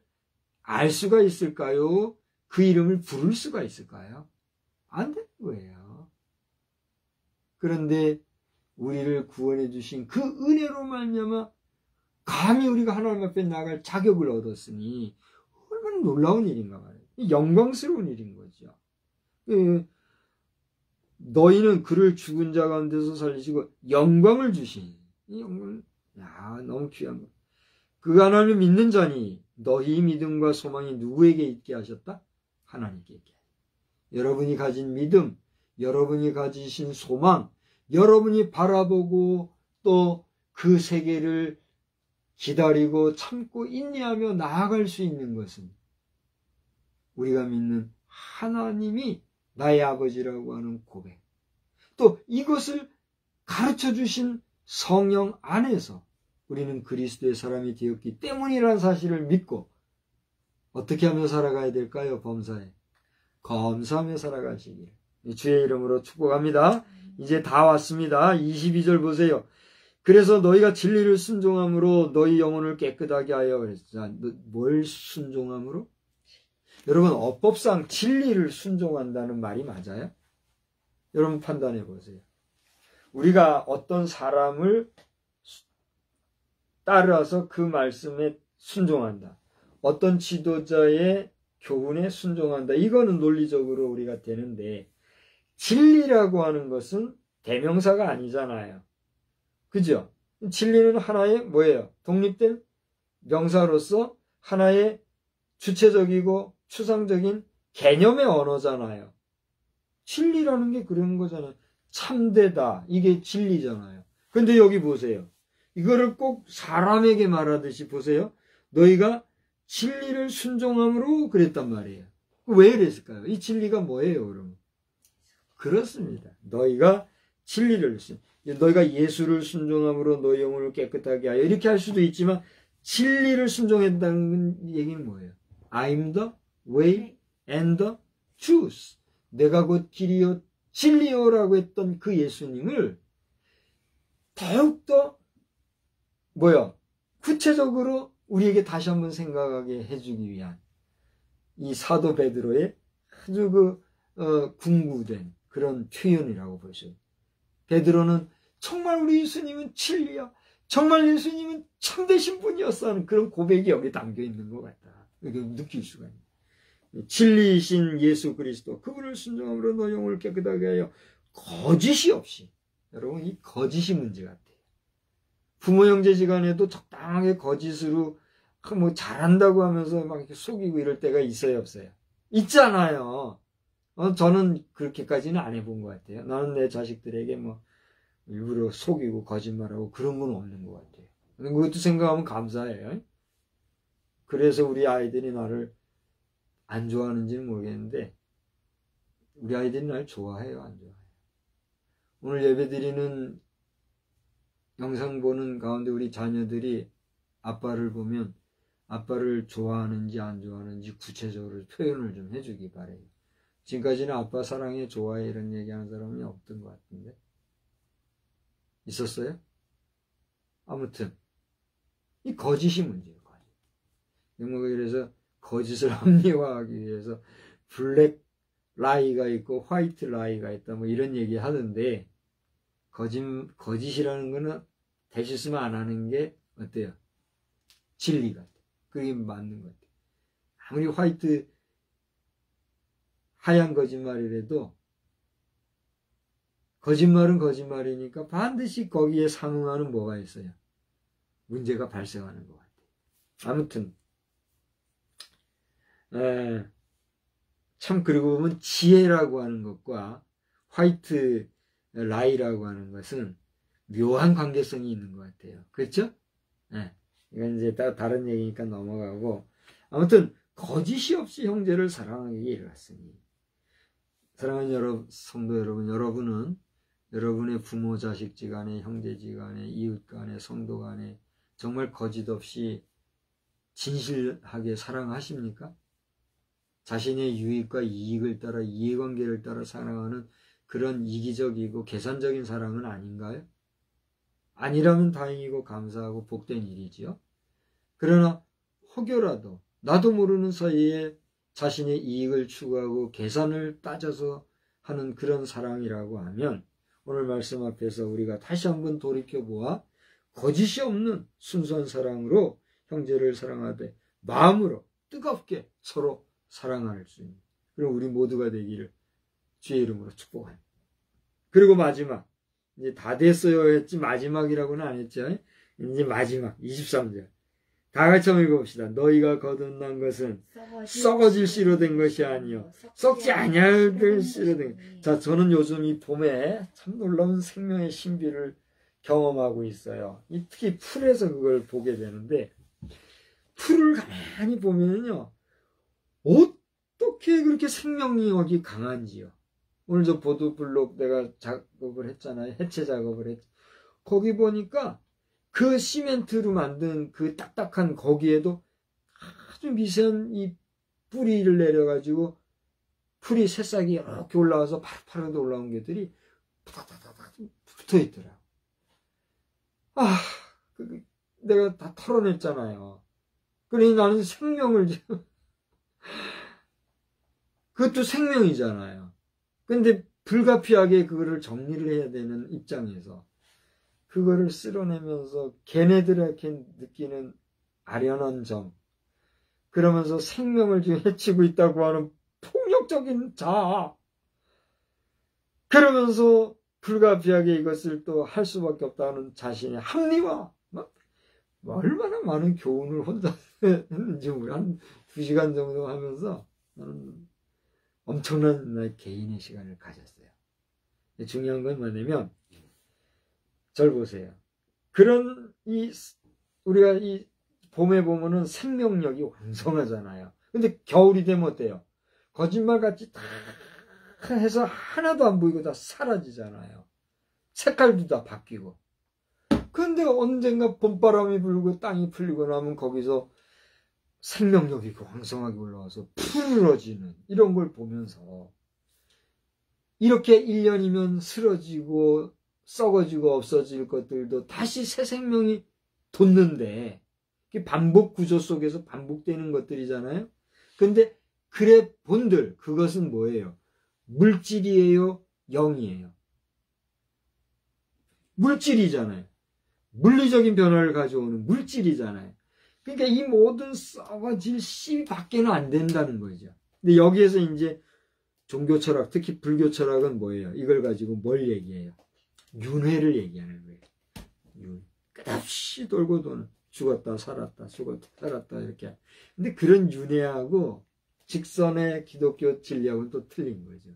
알 수가 있을까요? 그 이름을 부를 수가 있을까요? 안 되는 거예요. 그런데 우리를 구원해 주신 그 은혜로 말미암아 감히 우리가 하나님 앞에 나갈 자격을 얻었으니 얼마나 놀라운 일인가 말이에요. 영광스러운 일인 거죠. 너희는 그를 죽은 자 가운데서 살리시고 영광을 주신, 이 영광, 야, 너무 귀한 거. 그 하나님을 믿는 자니 너희 믿음과 소망이 누구에게 있게 하셨다? 하나님께 있게. 여러분이 가진 믿음, 여러분이 가지신 소망, 여러분이 바라보고 또 그 세계를 기다리고 참고 인내하며 나아갈 수 있는 것은 우리가 믿는 하나님이 나의 아버지라고 하는 고백. 또 이것을 가르쳐 주신 성령 안에서 우리는 그리스도의 사람이 되었기 때문이라는 사실을 믿고 어떻게 하며 살아가야 될까요? 범사에 감사하며 살아가시길 주의 이름으로 축복합니다. 이제 다 왔습니다. 22절 보세요. 그래서 너희가 진리를 순종함으로 너희 영혼을 깨끗하게 하여 그랬죠. 뭘 순종함으로? 여러분, 어법상 진리를 순종한다는 말이 맞아요? 여러분 판단해 보세요. 우리가 어떤 사람을 따라서 그 말씀에 순종한다. 어떤 지도자의 교훈에 순종한다. 이거는 논리적으로 우리가 되는데 진리라고 하는 것은 대명사가 아니잖아요. 그죠? 진리는 하나의 뭐예요? 독립된 명사로서 하나의 주체적이고 추상적인 개념의 언어잖아요. 진리라는 게 그런 거잖아요. 참되다. 이게 진리잖아요. 근데 여기 보세요. 이거를 꼭 사람에게 말하듯이 보세요. 너희가 진리를 순종함으로 그랬단 말이에요. 왜 그랬을까요? 이 진리가 뭐예요, 그러면? 그렇습니다. 너희가 진리를 너희가 예수를 순종함으로 너희 영혼을 깨끗하게 하여 이렇게 할 수도 있지만 진리를 순종했다는 얘기는 뭐예요? I'm the way and the truth. 내가 곧 길이요 진리요라고 했던 그 예수님을 더욱더 구체적으로 우리에게 다시 한번 생각하게 해주기 위한 이 사도 베드로의 아주 궁구된 그런 표현이라고 볼 수 있어요. 베드로는 정말 우리 예수님은 진리야. 정말 예수님은 참되신 분이었어 하는 그런 고백이 여기 담겨 있는 것 같다. 이렇게 느낄 수가 있는. 진리이신 예수 그리스도 그분을 순종함으로 너 영혼을 깨끗하게 하여 거짓이 없이. 여러분 이 거짓이 문제 같아요. 부모 형제지간에도 적당하게 거짓으로 잘한다고 하면서 막 이렇게 속이고 이럴 때가 있어요, 없어요? 있잖아요. 저는 그렇게까지는 안 해본 것 같아요. 나는 내 자식들에게 일부러 속이고 거짓말하고 그런 건 없는 것 같아요. 그것도 생각하면 감사해요. 그래서 우리 아이들이 나를 안 좋아하는지는 모르겠는데 우리 아이들이 날 좋아해요, 안 좋아해요? 오늘 예배드리는 영상 보는 가운데 우리 자녀들이 아빠를 보면 아빠를 좋아하는지 안 좋아하는지 구체적으로 표현을 좀 해주기 바래요. 지금까지는 아빠 사랑해 좋아해 이런 얘기하는 사람이 없던 것 같은데 있었어요? 아무튼 이 거짓이 문제예요. 그래서 거짓을 합리화하기 위해서 블랙 라이가 있고 화이트 라이가 있다 이런 얘기 하던데 거짓이라는 거는 대신 쓰면 안 하는 게 어때요? 진리 같아요. 그게 맞는 것 같아요. 아무리 하얀 거짓말이라도 거짓말은 거짓말이니까 반드시 거기에 상응하는 뭐가 있어요? 문제가 발생하는 것 같아요. 아무튼 참 그리고 보면 지혜라고 하는 것과 화이트 라이라고 하는 것은 묘한 관계성이 있는 것 같아요. 그렇죠? 이건 이제 다른 얘기니까 넘어가고, 아무튼 거짓이 없이 형제를 사랑하기에 이르렀으니, 사랑하는 성도 여러분, 여러분은 여러분의 부모 자식지간에, 형제지간에, 이웃간에, 성도 간에 정말 거짓 없이 진실하게 사랑하십니까? 자신의 유익과 이익을 따라, 이해관계를 따라 사랑하는 그런 이기적이고 계산적인 사랑은 아닌가요? 아니라면 다행이고 감사하고 복된 일이지요. 그러나 혹여라도 나도 모르는 사이에 자신의 이익을 추구하고 계산을 따져서 하는 그런 사랑이라고 하면, 오늘 말씀 앞에서 우리가 다시 한번 돌이켜보아 거짓이 없는 순수한 사랑으로 형제를 사랑하되 마음으로 뜨겁게 서로 사랑할 수 있는, 그럼 우리 모두가 되기를 주의 이름으로 축복합니다. 그리고 마지막, 이제 다 됐어요 했지 마지막이라고는 안 했죠. 이제 마지막 23절 다 같이 한번 읽어봅시다. 너희가 거듭난 것은 썩어질 씨로 된 것이 아니요 썩지 아니할 씨로 된 것. 자, 저는 요즘 이 봄에 참 놀라운 생명의 신비를 경험하고 있어요. 특히 풀에서 그걸 보게 되는데, 풀을 가만히 보면요, 어떻게 그렇게 생명력이 강한지요. 오늘 저 보도블록 내가 작업을 했잖아요. 해체 작업을 했죠. 거기 보니까 그 시멘트로 만든 그 딱딱한 거기에도 아주 미세한 이 뿌리를 내려가지고 풀이 새싹이 이렇게 올라와서 파릇파릇 올라온 게들이 푸닥푸닥 붙어 있더라. 내가 다 털어냈잖아요. 그러니 나는 생명을 지금 그것도 생명이잖아요. 근데 불가피하게 그거를 정리를 해야 되는 입장에서 그거를 쓸어내면서 걔네들에게 느끼는 아련한 점, 그러면서 생명을 지금 해치고 있다고 하는 폭력적인 자아, 그러면서 불가피하게 이것을 또 할 수밖에 없다는 자신의 합리화, 얼마나 많은 교훈을 혼자 했는지 우리 한 2시간 정도 하면서 나는 엄청난 나의 개인의 시간을 가졌어요. 중요한 건 뭐냐면, 절 보세요. 우리가 이 봄에 보면은 생명력이 왕성하잖아요. 근데 겨울이 되면 어때요? 거짓말같이 다 해서 하나도 안 보이고 다 사라지잖아요. 색깔도 다 바뀌고. 근데 언젠가 봄바람이 불고 땅이 풀리고 나면 거기서 생명력이 왕성하게 올라와서 푸르러지는 이런 걸 보면서, 이렇게 1년이면 쓰러지고 썩어지고 없어질 것들도 다시 새 생명이 돋는데, 반복 구조 속에서 반복되는 것들이잖아요. 근데 그래 본들, 그것은 뭐예요? 물질이에요? 영이에요? 물질이잖아요. 물리적인 변화를 가져오는 물질이잖아요. 그러니까 이 모든 썩어질 씨 밖에는 안 된다는 거죠. 근데 여기에서 이제 종교 철학, 특히 불교 철학은 뭐예요? 이걸 가지고 뭘 얘기해요? 윤회를 얘기하는 거예요. 끝없이 돌고 도는, 죽었다 살았다 죽었다 살았다 이렇게. 근데 그런 윤회하고 직선의 기독교 진리하고는 또 틀린 거죠.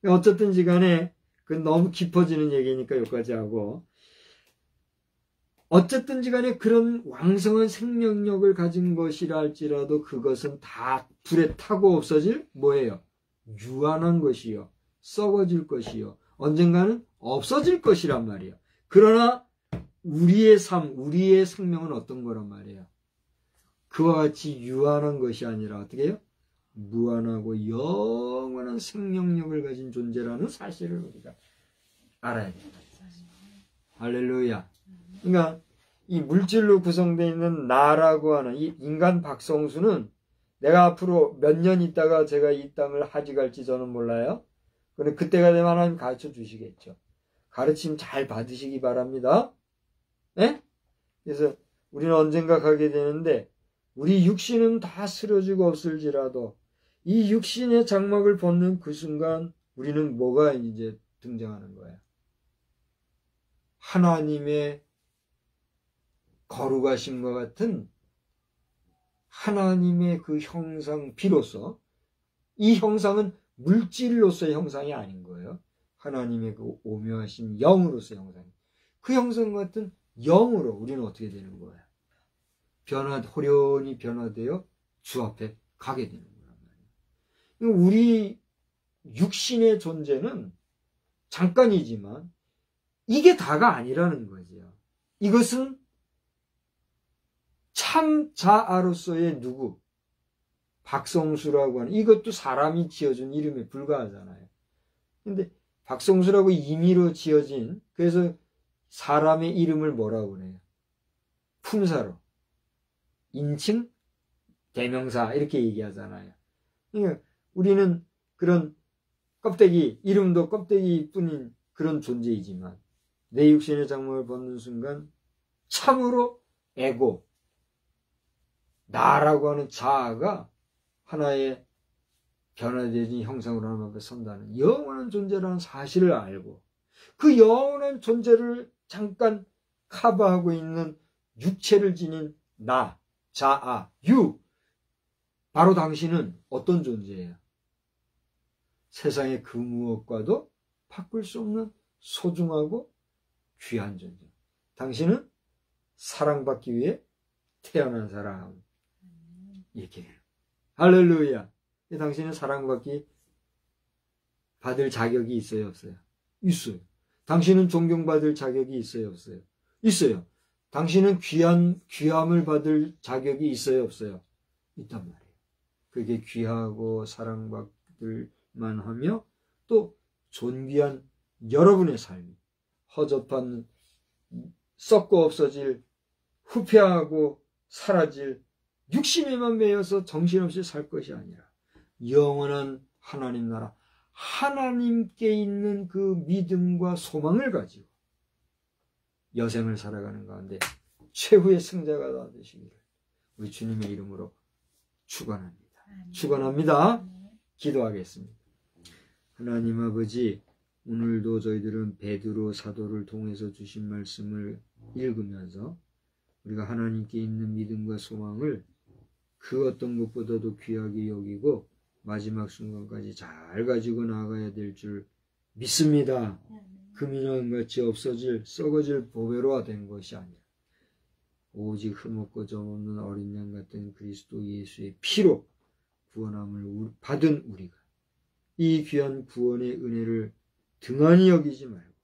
어쨌든지 간에 그건 너무 깊어지는 얘기니까 여기까지 하고, 어쨌든지 간에 그런 왕성한 생명력을 가진 것이라 할지라도 그것은 다 불에 타고 없어질 뭐예요? 유한한 것이요, 썩어질 것이요, 언젠가는 없어질 것이란 말이에요. 그러나 우리의 삶, 우리의 생명은 어떤 거란 말이에요? 그와 같이 유한한 것이 아니라 어떻게 해요? 무한하고 영원한 생명력을 가진 존재라는 사실을 우리가 알아야 됩니다. 할렐루야. 그러니까 이 물질로 구성되어 있는 나라고 하는 이 인간 박성수는 내가 앞으로 몇 년 있다가 제가 이 땅을 하직할지 저는 몰라요. 그런데 그때가 되면 하나님 가르쳐 주시겠죠. 가르침 잘 받으시기 바랍니다. 예? 그래서 우리는 언젠가 가게 되는데, 우리 육신은 다 쓰러지고 없을지라도 이 육신의 장막을 벗는 그 순간 우리는 뭐가 이제 등장하는 거예요? 하나님의 거룩하심과 같은 하나님의 그 형상, 비로소 이 형상은 물질로서의 형상이 아닌 거예요. 하나님의 그 오묘하신 영으로서의 형상. 그 형상 같은 영으로 우리는 어떻게 되는 거예요? 호련히 변화되어 주 앞에 가게 되는 거란 말이에요. 우리 육신의 존재는 잠깐이지만 이게 다가 아니라는 거죠. 이것은 참 자아로서의 누구? 박성수라고 하는, 이것도 사람이 지어준 이름에 불과하잖아요. 근데 박성수라고 임의로 지어진, 그래서 사람의 이름을 뭐라고 그래요? 품사로. 인칭, 대명사 이렇게 얘기하잖아요. 그러니까 우리는 그런 껍데기, 이름도 껍데기뿐인 그런 존재이지만 내 육신의 장막을 벗는 순간 참으로 에고, 나라고 하는 자아가 하나의 변화되는 형상으로 하나님 앞에 선다는 영원한 존재라는 사실을 알고 그 영원한 존재를 잠깐 커버하고 있는 육체를 지닌 나, 자아, 유, 바로 당신은 어떤 존재예요? 세상의 그 무엇과도 바꿀 수 없는 소중하고 귀한 존재. 당신은 사랑받기 위해 태어난 사람. 이렇게 해요. 할렐루야. 당신은 사랑받기 받을 자격이 있어요, 없어요? 있어요. 당신은 존경받을 자격이 있어요, 없어요? 있어요. 당신은 귀함을 받을 자격이 있어요, 없어요? 있단 말이에요. 그게 귀하고 사랑받을 만하며 또 존귀한 여러분의 삶이 허접한, 썩고 없어질, 후패하고 사라질 육신에만 매여서 정신없이 살 것이 아니라 영원한 하나님 나라, 하나님께 있는 그 믿음과 소망을 가지고 여생을 살아가는 가운데 최후의 승자가 다 되시기를 우리 주님의 이름으로 축원합니다. 축원합니다. 기도하겠습니다. 하나님 아버지, 오늘도 저희들은 베드로 사도를 통해서 주신 말씀을 읽으면서 우리가 하나님께 있는 믿음과 소망을 그 어떤 것보다도 귀하게 여기고 마지막 순간까지 잘 가지고 나가야 될 줄 믿습니다. 금인왕같이 없어질, 썩어질 보배로가 된 것이 아니라 오직 흠없고 점없는 어린 양 같은 그리스도 예수의 피로 구원함을 받은 우리가 이 귀한 구원의 은혜를 등한히 여기지 말고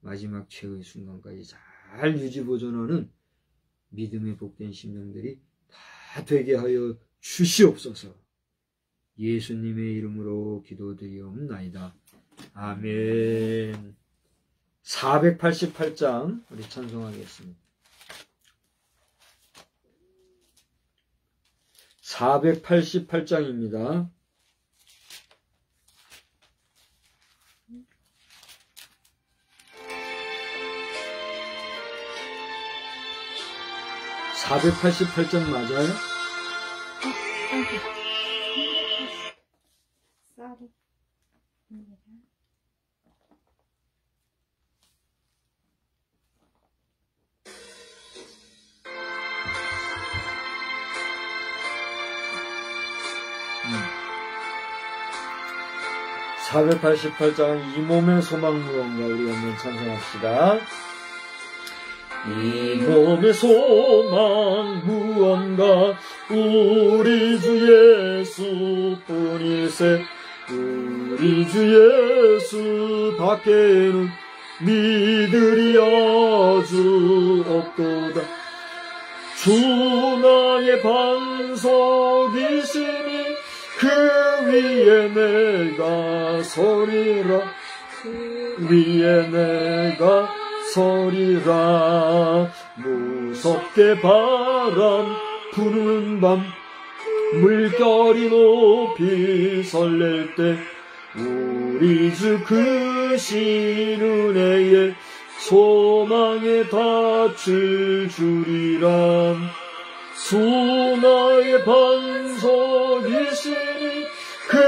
마지막 최후의 순간까지 잘 유지보존하는 믿음의 복된 심령들이 다 되게 하여 주시옵소서. 예수님의 이름으로 기도드리옵나이다. 아멘. 488장 우리 찬송하겠습니다. 488장입니다. (488장) 맞아요? (488장) 이 몸의 소망 무언가 우리 한번 찬송합시다. 이 몸의 소망 무언가 우리 주 예수뿐일세. 우리 주 예수 밖에는 믿으리 아주 없도다. 주 나의 반석이시니 그 위에 내가 서리라. 위에 내가 서리라. 무섭게 바람 부는 밤 물결이 높이 설렐 때 우리 주 크신 은혜에 소망에 닿을 줄이라. 주 나의 반석이시니 그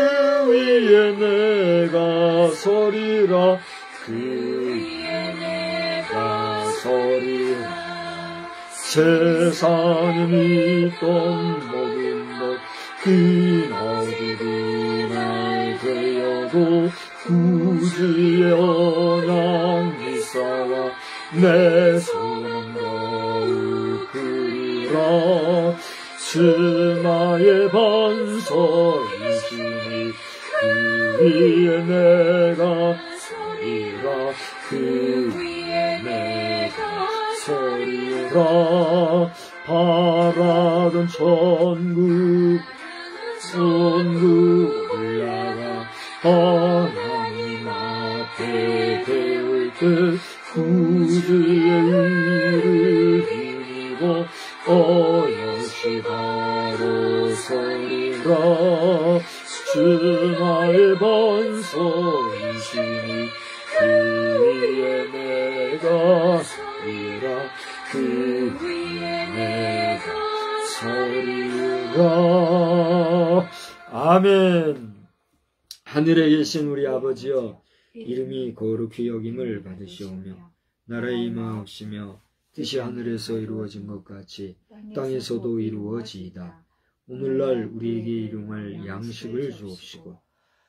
위에 내가 서리라. 그 위에 내가 서리라. 세상에 있던 모든 것 그나들이 날 되어도 구주의 언약 미사와 내 소망 더욱 크리라. 주나의 반석이시니 그 위에 내가 서리라. 그 위에 내가 서리라. 바라던 천국 올라가 하나님 앞에 배울 때 구주의 의를 힘입어 어여시 바로 서리라. 주 나의 반석이시니 그 위에 내가 서리라. 그 위에 내가 서리라. 아멘. 하늘에 계신 우리 아버지여, 이름이 거룩히 여김을 받으시오며 나라의 임하옵시며 뜻이 하늘에서 이루어진 것 같이 땅에서도 이루어지이다. 오늘날 우리에게 일용할 양식을 주옵시고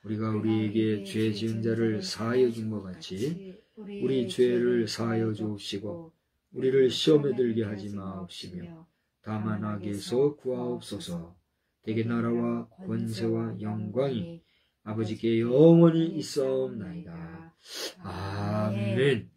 우리가 우리에게 죄 지은 자를 사하여 준 것 같이 우리 죄를 사하여 주옵시고 우리를 시험에 들게 하지 마옵시며 다만 악에서 구하옵소서. 대개 나라와 권세와 영광이 아버지께 영원히 있사옵나이다. 아멘.